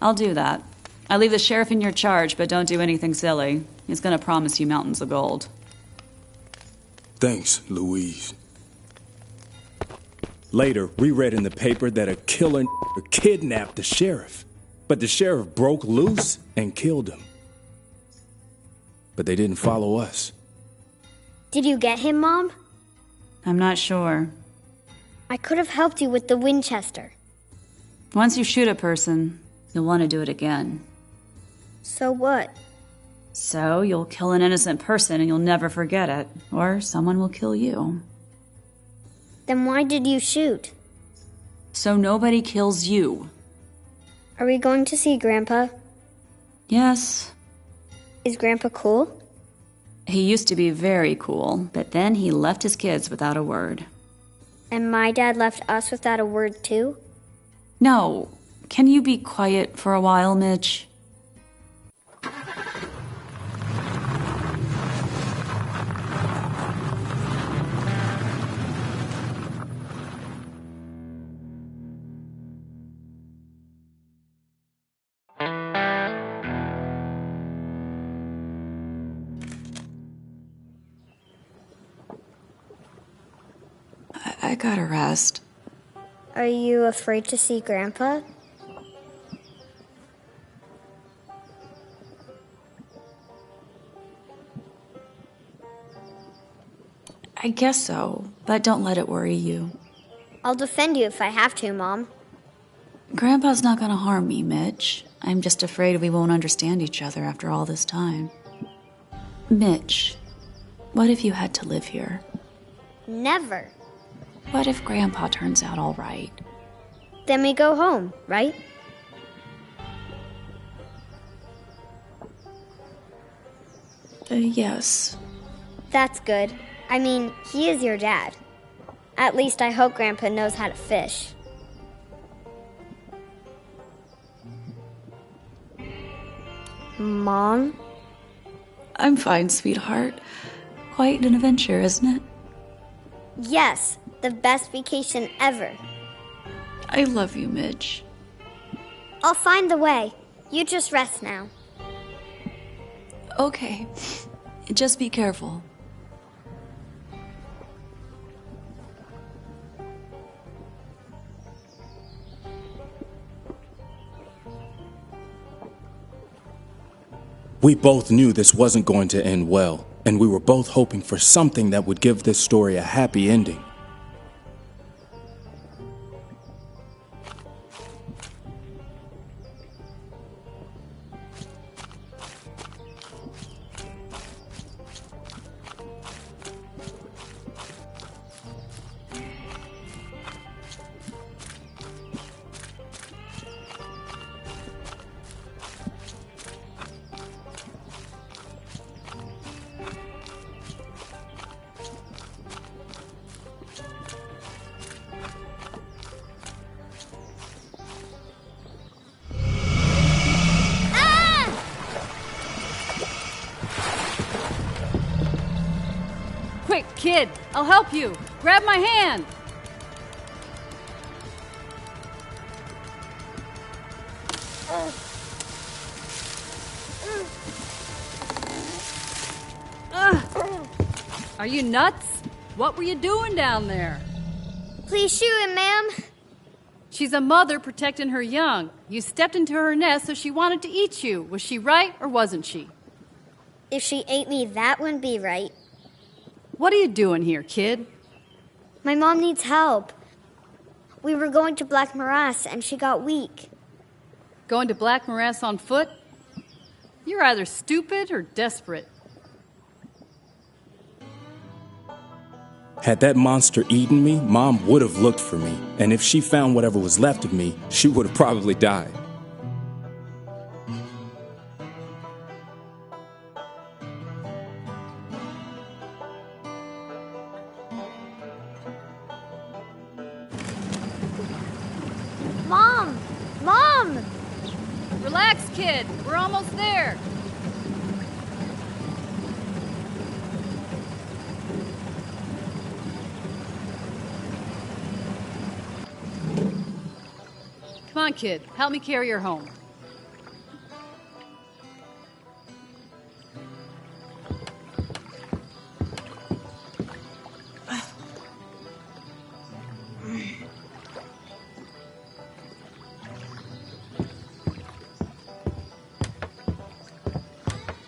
I'll do that. I leave the sheriff in your charge, but don't do anything silly. He's gonna promise you mountains of gold. Thanks, Louise. Later, we read in the paper that a killer kidnapped the sheriff. But the sheriff broke loose and killed him. But they didn't follow us. Did you get him, Mom? I'm not sure. I could have helped you with the Winchester. Once you shoot a person, you'll want to do it again. So what? So you'll kill an innocent person and you'll never forget it. Or someone will kill you. Then why did you shoot? So nobody kills you. Are we going to see Grandpa? Yes. Is Grandpa cool? He used to be very cool, but then he left his kids without a word. And my dad left us without a word too? No. Can you be quiet for a while, Mitch? I gotta rest. Are you afraid to see Grandpa? I guess so, but don't let it worry you. I'll defend you if I have to, Mom. Grandpa's not gonna harm me, Mitch. I'm just afraid we won't understand each other after all this time. Mitch, what if you had to live here? Never. What if Grandpa turns out all right? Then we go home, right? Yes. That's good. I mean, he is your dad. At least I hope Grandpa knows how to fish. Mom? I'm fine, sweetheart. Quite an adventure, isn't it? Yes, the best vacation ever. I love you, Mitch. I'll find the way. You just rest now. Okay. Just be careful. We both knew this wasn't going to end well, and we were both hoping for something that would give this story a happy ending. Kid, I'll help you. Grab my hand. Are you nuts? What were you doing down there? Please shoot him, ma'am. She's a mother protecting her young. You stepped into her nest so she wanted to eat you. Was she right or wasn't she? If she ate me, that wouldn't be right. What are you doing here, kid? My mom needs help. We were going to Black Morass and she got weak. Going to Black Morass on foot? You're either stupid or desperate. Had that monster eaten me, Mom would have looked for me. And if she found whatever was left of me, she would have probably died. Mom! Mom! Relax, kid. We're almost there. Come on, kid. Help me carry her home.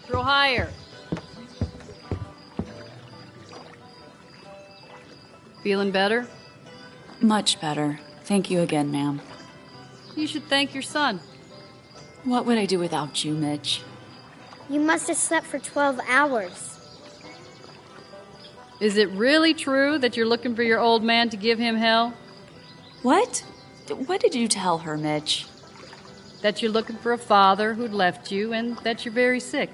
Throw higher. Feeling better? Much better. Thank you again, ma'am. You should thank your son. What would I do without you, Mitch? You must have slept for 12 hours. Is it really true that you're looking for your old man to give him hell? What? What did you tell her, Mitch? That you're looking for a father who'd left you and that you're very sick.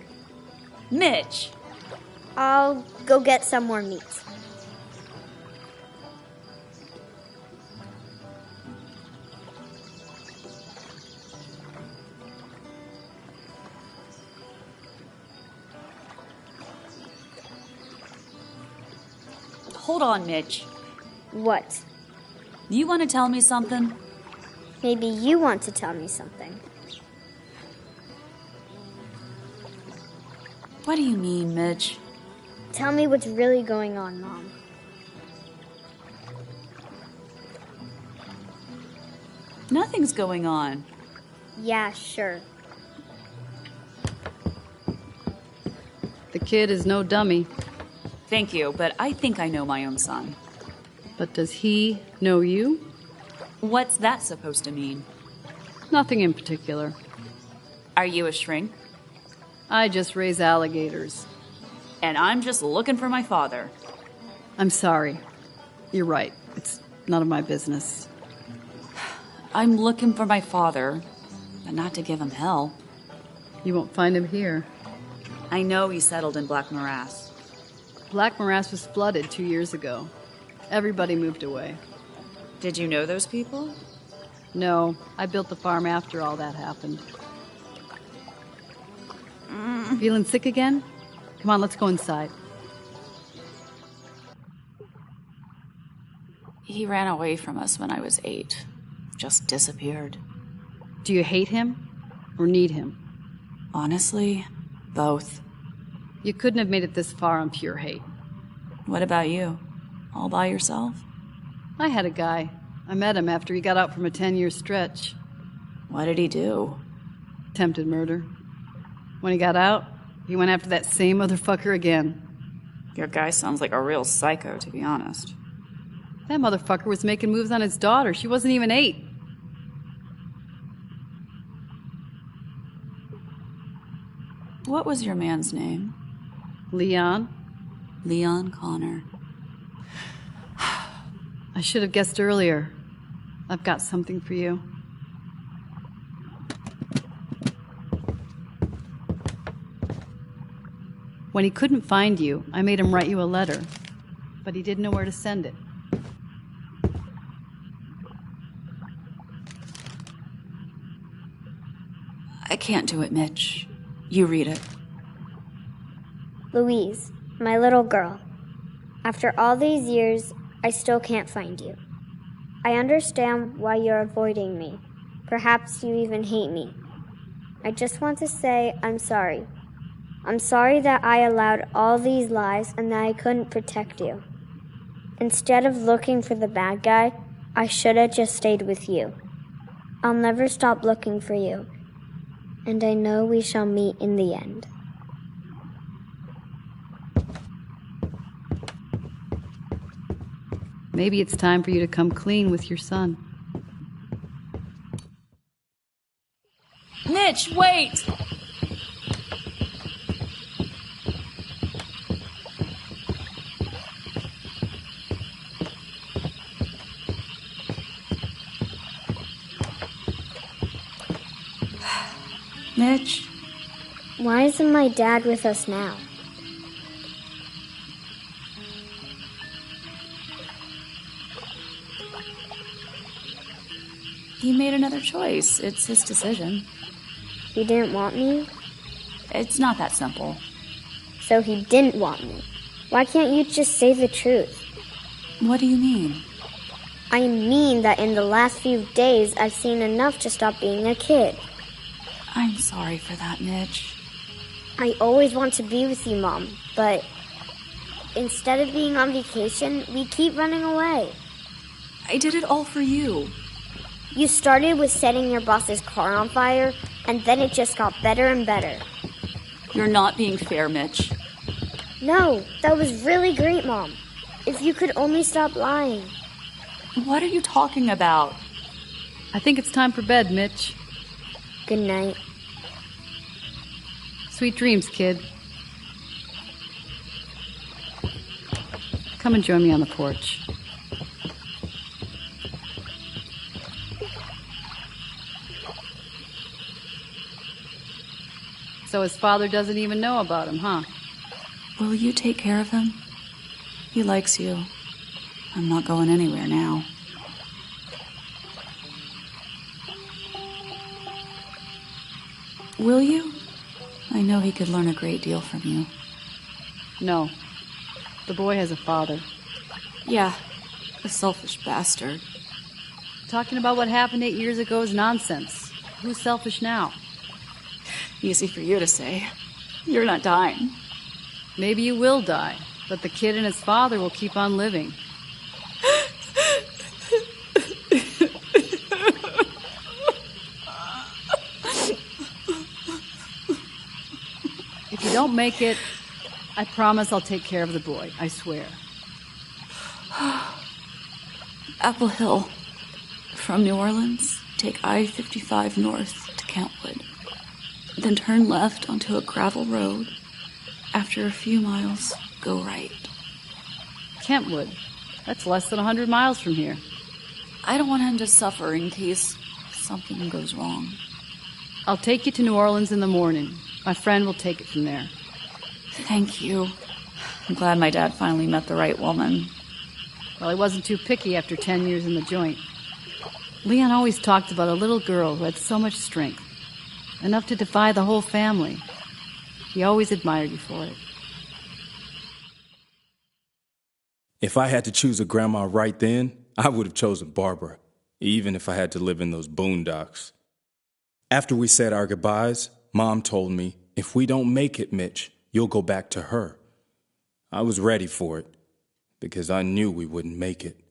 Mitch! I'll go get some more meat. Hold on, Mitch. What? You want to tell me something? Maybe you want to tell me something. What do you mean, Mitch? Tell me what's really going on, Mom. Nothing's going on. Yeah, sure. The kid is no dummy. Thank you, but I think I know my own son. But does he know you? What's that supposed to mean? Nothing in particular. Are you a shrink? I just raise alligators. And I'm just looking for my father. I'm sorry. You're right. It's none of my business. I'm looking for my father, but not to give him hell. You won't find him here. I know he settled in Black Morass. Black Morass was flooded 2 years ago. Everybody moved away. Did you know those people? No, I built the farm after all that happened. Feeling sick again? Come on, let's go inside. He ran away from us when I was 8. Just disappeared. Do you hate him or need him? Honestly, both. You couldn't have made it this far on pure hate. What about you? All by yourself? I had a guy. I met him after he got out from a 10-year stretch. What did he do? Attempted murder. When he got out, he went after that same motherfucker again. Your guy sounds like a real psycho, to be honest. That motherfucker was making moves on his daughter. She wasn't even 8. What was your man's name? Leon. Leon Connor. I should have guessed earlier. I've got something for you. When he couldn't find you, I made him write you a letter, but he didn't know where to send it. I can't do it, Mitch. You read it. Louise, my little girl. After all these years, I still can't find you. I understand why you're avoiding me. Perhaps you even hate me. I just want to say I'm sorry. I'm sorry that I allowed all these lies and that I couldn't protect you. Instead of looking for the bad guy, I should have just stayed with you. I'll never stop looking for you, and I know we shall meet in the end. Maybe it's time for you to come clean with your son. Mitch, wait! Mitch? Why isn't my dad with us now? He made another choice. It's his decision. He didn't want me? It's not that simple. So he didn't want me. Why can't you just say the truth? What do you mean? I mean that in the last few days, I've seen enough to stop being a kid. I'm sorry for that, Mitch. I always want to be with you, Mom, but instead of being on vacation, we keep running away. I did it all for you. You started with setting your boss's car on fire, and then it just got better and better. You're not being fair, Mitch. No, that was really great, Mom. If you could only stop lying. What are you talking about? I think it's time for bed, Mitch. Good night. Sweet dreams, kid. Come and join me on the porch. So his father doesn't even know about him, huh? Will you take care of him? He likes you. I'm not going anywhere now. Will you? I know he could learn a great deal from you. No. The boy has a father. Yeah, a selfish bastard. Talking about what happened 8 years ago is nonsense. Who's selfish now? Easy for you to say. You're not dying. Maybe you will die, but the kid and his father will keep on living. If you don't make it, I promise I'll take care of the boy. I swear. Apple Hill. From New Orleans, take I-55 north to Kentwood. Then turn left onto a gravel road. After a few miles, go right. Kentwood? That's less than 100 miles from here. I don't want him to suffer in case something goes wrong. I'll take you to New Orleans in the morning. My friend will take it from there. Thank you. I'm glad my dad finally met the right woman. Well, he wasn't too picky after 10 years in the joint. Leon always talked about a little girl who had so much strength. Enough to defy the whole family. He always admired you for it. If I had to choose a grandma right then, I would have chosen Barbara, even if I had to live in those boondocks. After we said our goodbyes, Mom told me, if we don't make it, Mitch, you'll go back to her. I was ready for it, because I knew we wouldn't make it.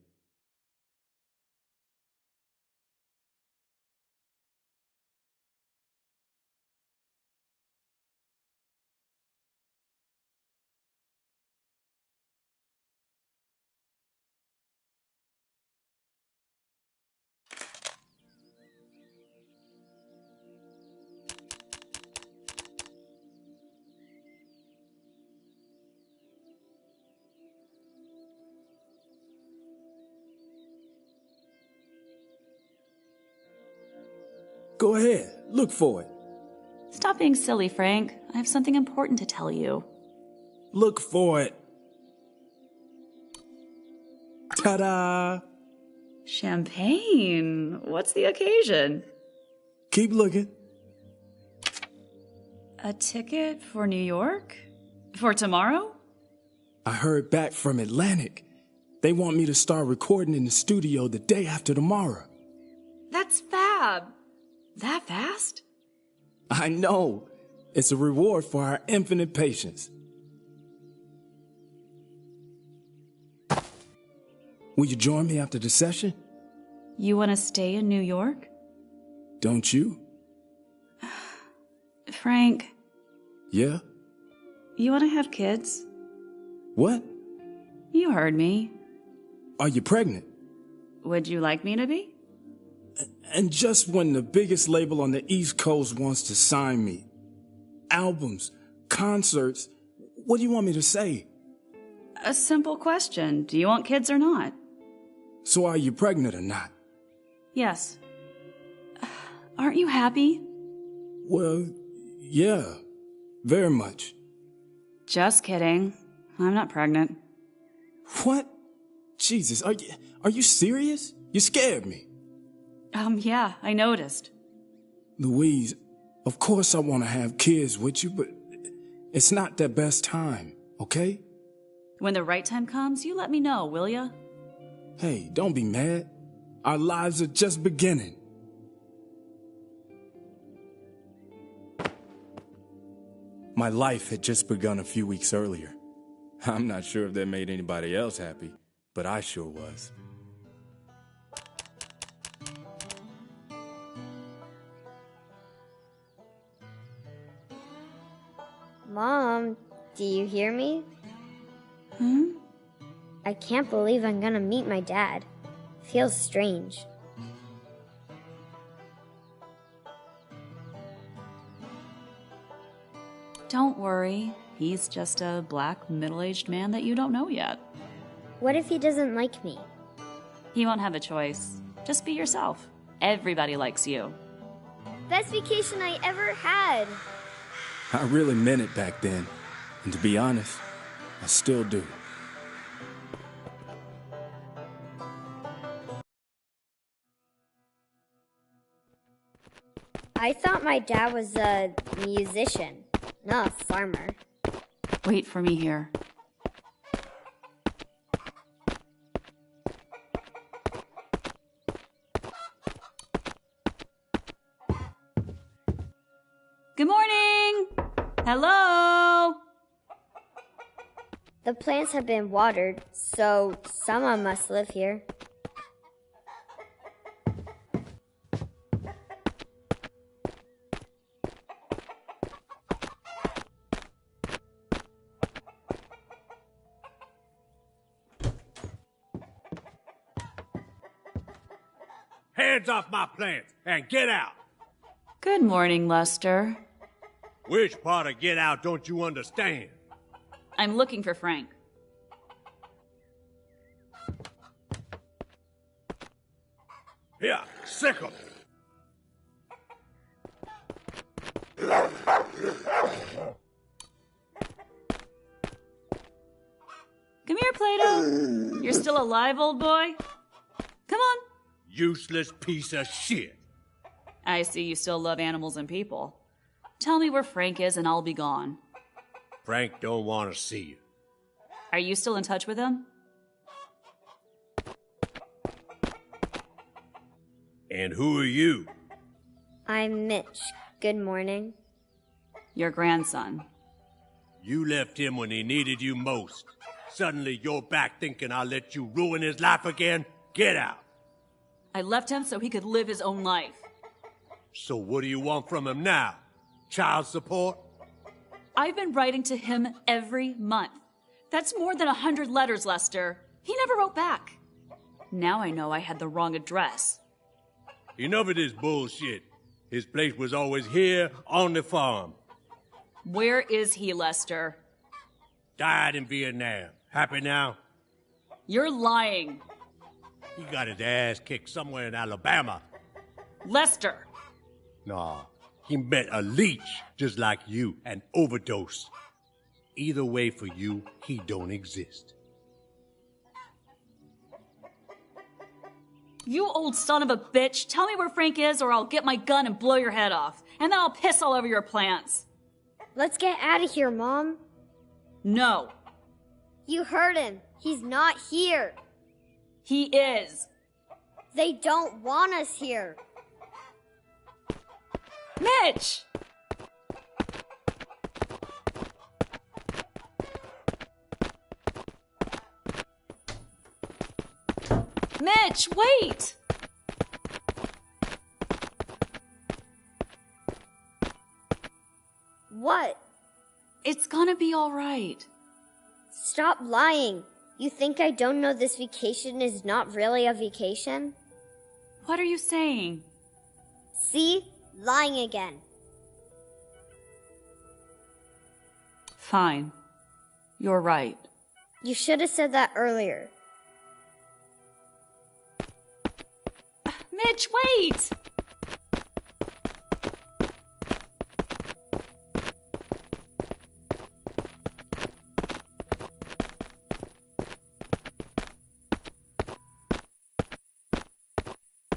Go ahead, look for it. Stop being silly, Frank. I have something important to tell you. Look for it. Ta-da! Champagne. What's the occasion? Keep looking. A ticket for New York? For tomorrow? I heard back from Atlantic. They want me to start recording in the studio the day after tomorrow. That's fab. That fast? I know. It's a reward for our infinite patience. Will you join me after the session? You want to stay in New York? Don't you? Frank, Yeah? you want to have kids? What? You heard me. Are you pregnant? Would you like me to be? And just when the biggest label on the East Coast wants to sign me, albums, concerts, what do you want me to say? A simple question. Do you want kids or not? So are you pregnant or not? Yes. Aren't you happy? Well, yeah, very much. Just kidding. I'm not pregnant. What? Jesus, are you serious? You scared me. Yeah, I noticed. Louise, of course I want to have kids with you, but it's not the best time, okay? When the right time comes, you let me know, will ya? Hey, don't be mad. Our lives are just beginning. My life had just begun a few weeks earlier. I'm not sure if that made anybody else happy, but I sure was. Mom, do you hear me? Hmm? I can't believe I'm gonna meet my dad. Feels strange. Don't worry. He's just a black, middle-aged man that you don't know yet. What if he doesn't like me? He won't have a choice. Just be yourself. Everybody likes you. Best vacation I ever had. I really meant it back then. And to be honest, I still do. I thought my dad was a musician, not a farmer. Wait for me here. Good morning! Hello! The plants have been watered, so someone must live here. Hands off my plants and get out! Good morning, Lester. Which part of get out don't you understand? I'm looking for Frank. Here, sick 'em. Come here, Plato. You're still alive, old boy? Come on. Useless piece of shit. I see you still love animals and people. Tell me where Frank is and I'll be gone. Frank don't want to see you. Are you still in touch with him? And who are you? I'm Mitch. Good morning. Your grandson. You left him when he needed you most. Suddenly you're back thinking I'll let you ruin his life again? Get out. I left him so he could live his own life. So what do you want from him now? Child support? I've been writing to him every month. That's more than 100 letters, Lester. He never wrote back. Now I know I had the wrong address. Enough of this bullshit. His place was always here on the farm. Where is he, Lester? Died in Vietnam. Happy now? You're lying. He got his ass kicked somewhere in Alabama. Lester! Nah, he met a leech just like you and overdosed. Either way for you, he don't exist. You old son of a bitch, tell me where Frank is or I'll get my gun and blow your head off. And then I'll piss all over your plants. Let's get out of here, Mom. No. You heard him. He's not here. He is. They don't want us here. Mitch! Mitch, wait! What? It's gonna be all right. Stop lying. You think I don't know this vacation is not really a vacation? What are you saying? See? Lying again. Fine. You're right. You should have said that earlier. Mitch, wait!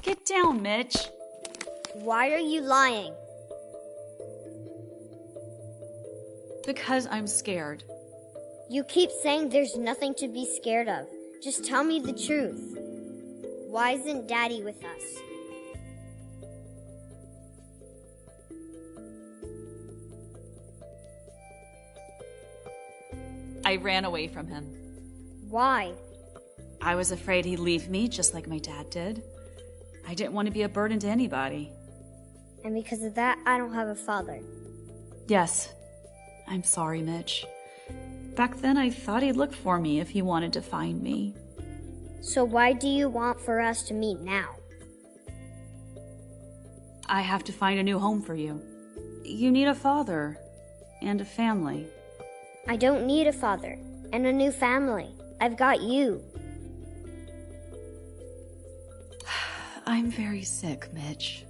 Get down, Mitch. Why are you lying? Because I'm scared. You keep saying there's nothing to be scared of. Just tell me the truth. Why isn't Daddy with us? I ran away from him. Why? I was afraid he'd leave me, just like my dad did. I didn't want to be a burden to anybody. And because of that, I don't have a father. Yes. I'm sorry, Mitch. Back then, I thought he'd look for me if he wanted to find me. So why do you want for us to meet now? I have to find a new home for you. You need a father and a family. I don't need a father and a new family. I've got you. I'm very sick, Mitch.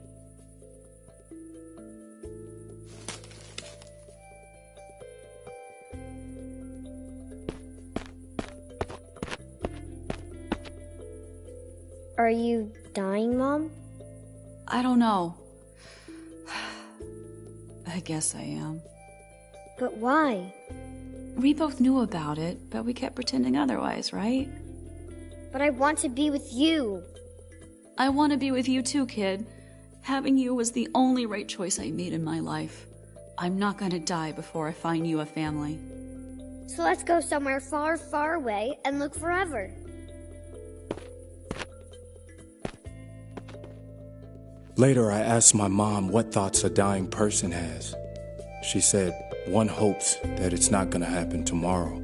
Are you dying, Mom? I don't know. I guess I am. But why? We both knew about it, but we kept pretending otherwise, right? But I want to be with you. I want to be with you too, kid. Having you was the only right choice I made in my life. I'm not gonna die before I find you a family. So let's go somewhere far, far away and look forever. Later, I asked my mom what thoughts a dying person has. She said, one hopes that it's not gonna happen tomorrow.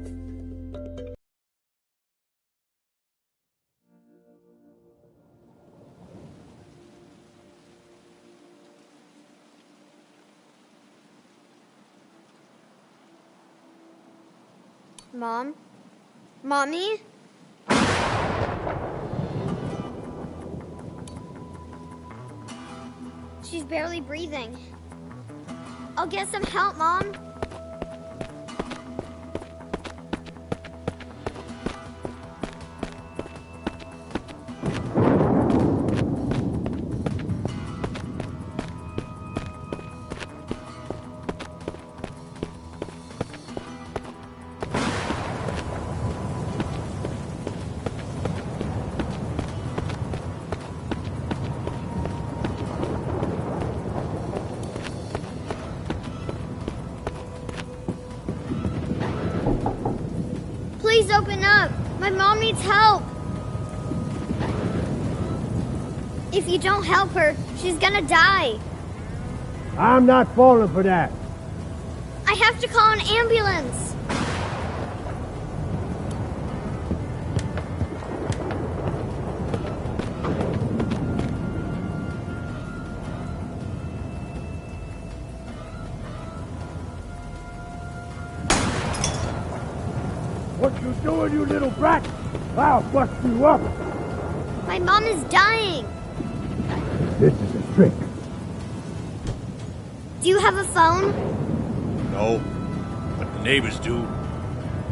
Mom? Mommy? She's barely breathing. I'll get some help, Mom. Please open up. My mom needs help. If you don't help her, she's gonna die. I'm not falling for that. I have to call an ambulance. What you doing, you little brat? I'll bust you up. My mom is dying. This is a trick. Do you have a phone? No, but the neighbors do.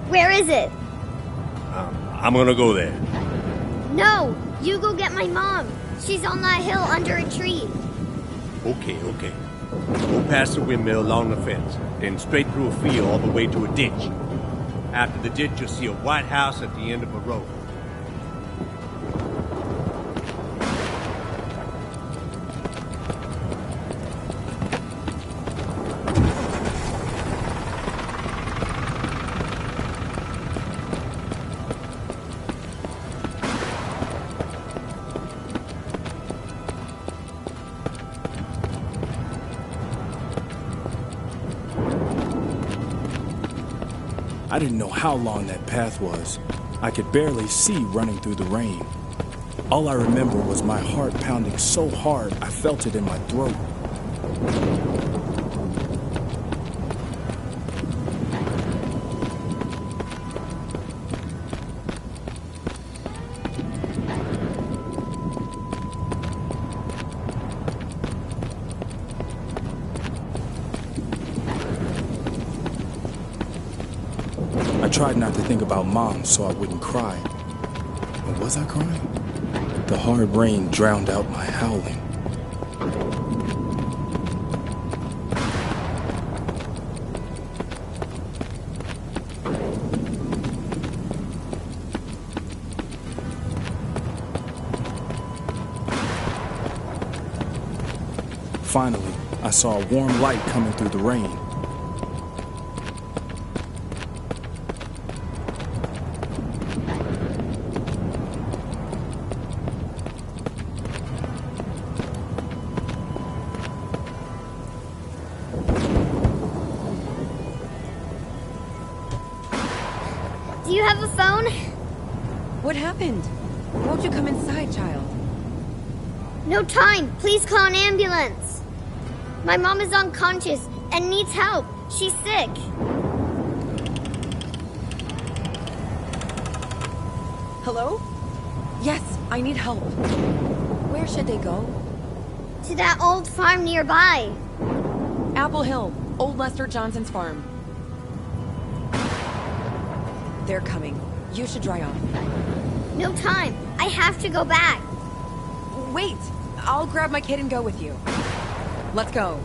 Where is it? I'm gonna go there. No, you go get my mom. She's on that hill under a tree. Okay. Go past the windmill along the fence, then straight through a field all the way to a ditch. After the ditch, you'll see a white house at the end of a road. I didn't know how long that path was. I could barely see running through the rain. All I remember was my heart pounding so hard I felt it in my throat. I tried not to think about Mom so I wouldn't cry. Or was I crying? The hard rain drowned out my howling. Finally, I saw a warm light coming through the rain. Do you have a phone? What happened? Won't you come inside, child? No time. Please call an ambulance. My mom is unconscious and needs help. She's sick. Hello? Yes, I need help. Where should they go? To that old farm nearby. Apple Hill, Old Lester Johnson's farm. They're coming. You should dry off. No time. I have to go back. Wait! I'll grab my kid and go with you. Let's go.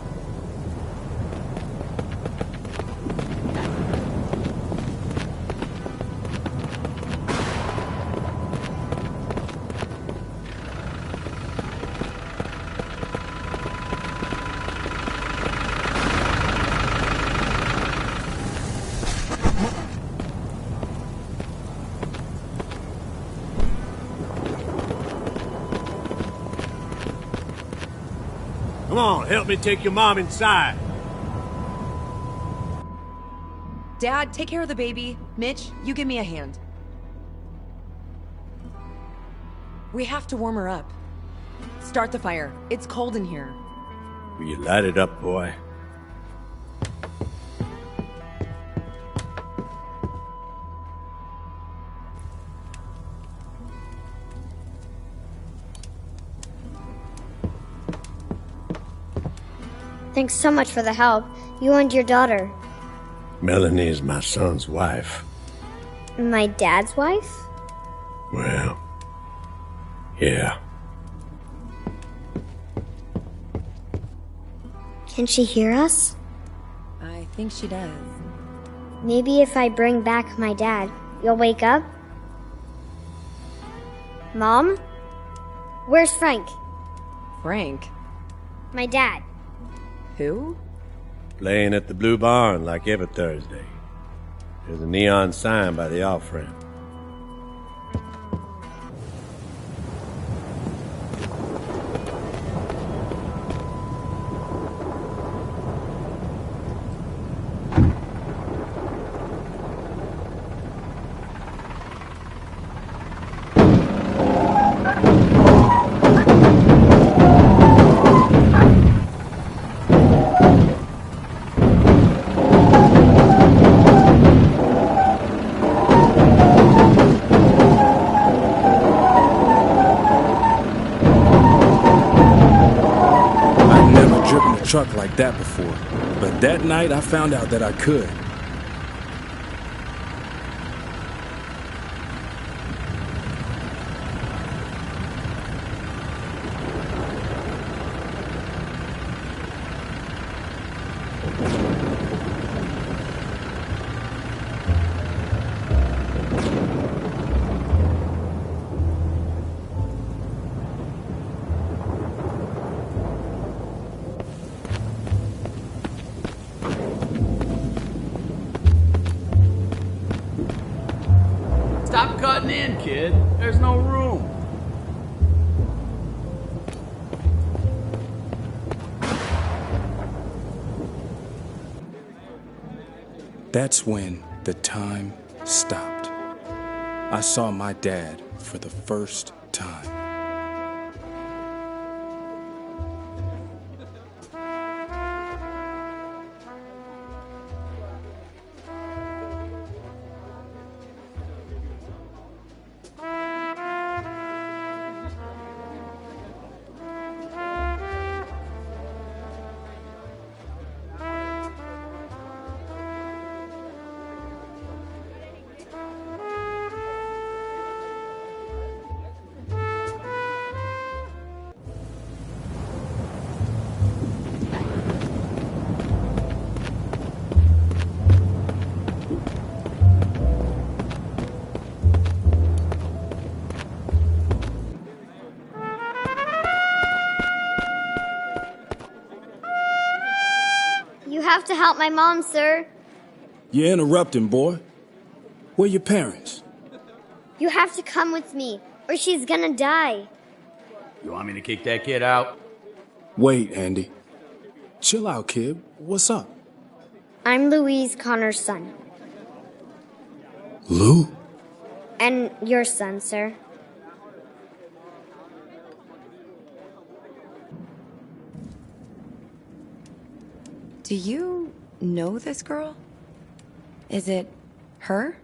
Come on, help me take your mom inside. Dad, take care of the baby. Mitch, you give me a hand. We have to warm her up. Start the fire. It's cold in here. Will you light it up, boy? Thanks so much for the help. You and your daughter. Melanie is my son's wife. My dad's wife? Well, yeah. Can she hear us? I think she does. Maybe if I bring back my dad, you'll wake up? Mom? Where's Frank? Frank? My dad. Who? Playing at the Blue Barn like every Thursday. There's a neon sign by the off-ramp. Truck like that before, but that night I found out that I could. kid. There's no room. That's when the time stopped. I saw my dad for the first time. You have to help my mom, sir. You're interrupting, boy. Where your parents? You have to come with me, or she's gonna die. You want me to kick that kid out? Wait, Andy. Chill out, kid. What's up? I'm Louise Connor's son. Lou? And your son, sir. Do you know this girl? Is it her?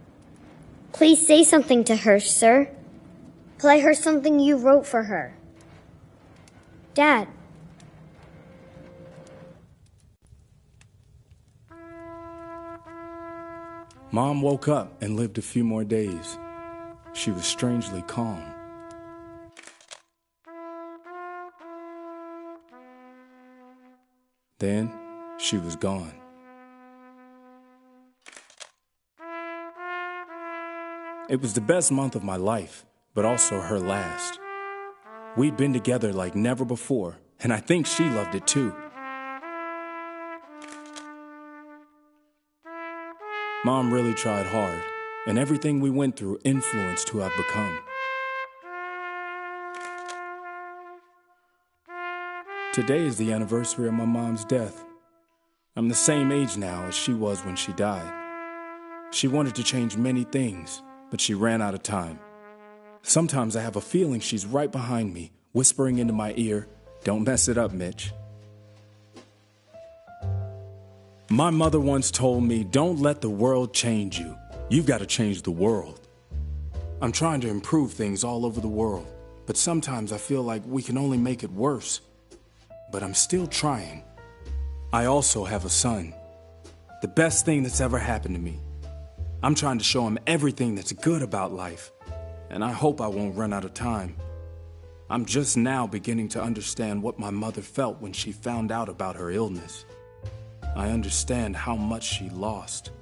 Please say something to her, sir. Play her something you wrote for her. Dad. Mom woke up and lived a few more days. She was strangely calm. Then she was gone. It was the best month of my life, but also her last. We'd been together like never before, and I think she loved it too. Mom really tried hard, and everything we went through influenced who I've become. Today is the anniversary of my mom's death. I'm the same age now as she was when she died. She wanted to change many things, but she ran out of time. Sometimes I have a feeling she's right behind me, whispering into my ear, "Don't mess it up, Mitch." My mother once told me, "Don't let the world change you. You've got to change the world." I'm trying to improve things all over the world, but sometimes I feel like we can only make it worse. But I'm still trying. I also have a son. The best thing that's ever happened to me. I'm trying to show him everything that's good about life, and I hope I won't run out of time. I'm just now beginning to understand what my mother felt when she found out about her illness. I understand how much she lost.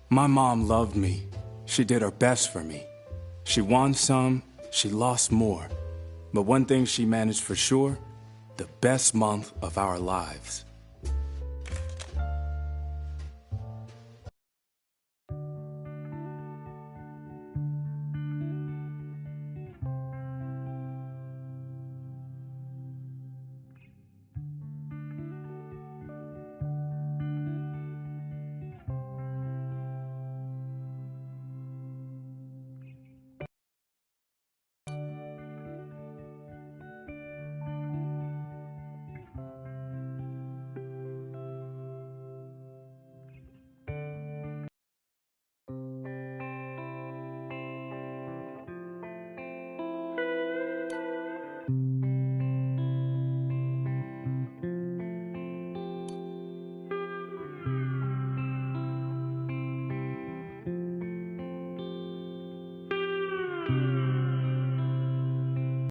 My mom loved me. She did her best for me. She won some, she lost more. But one thing she managed for sure, the best month of our lives.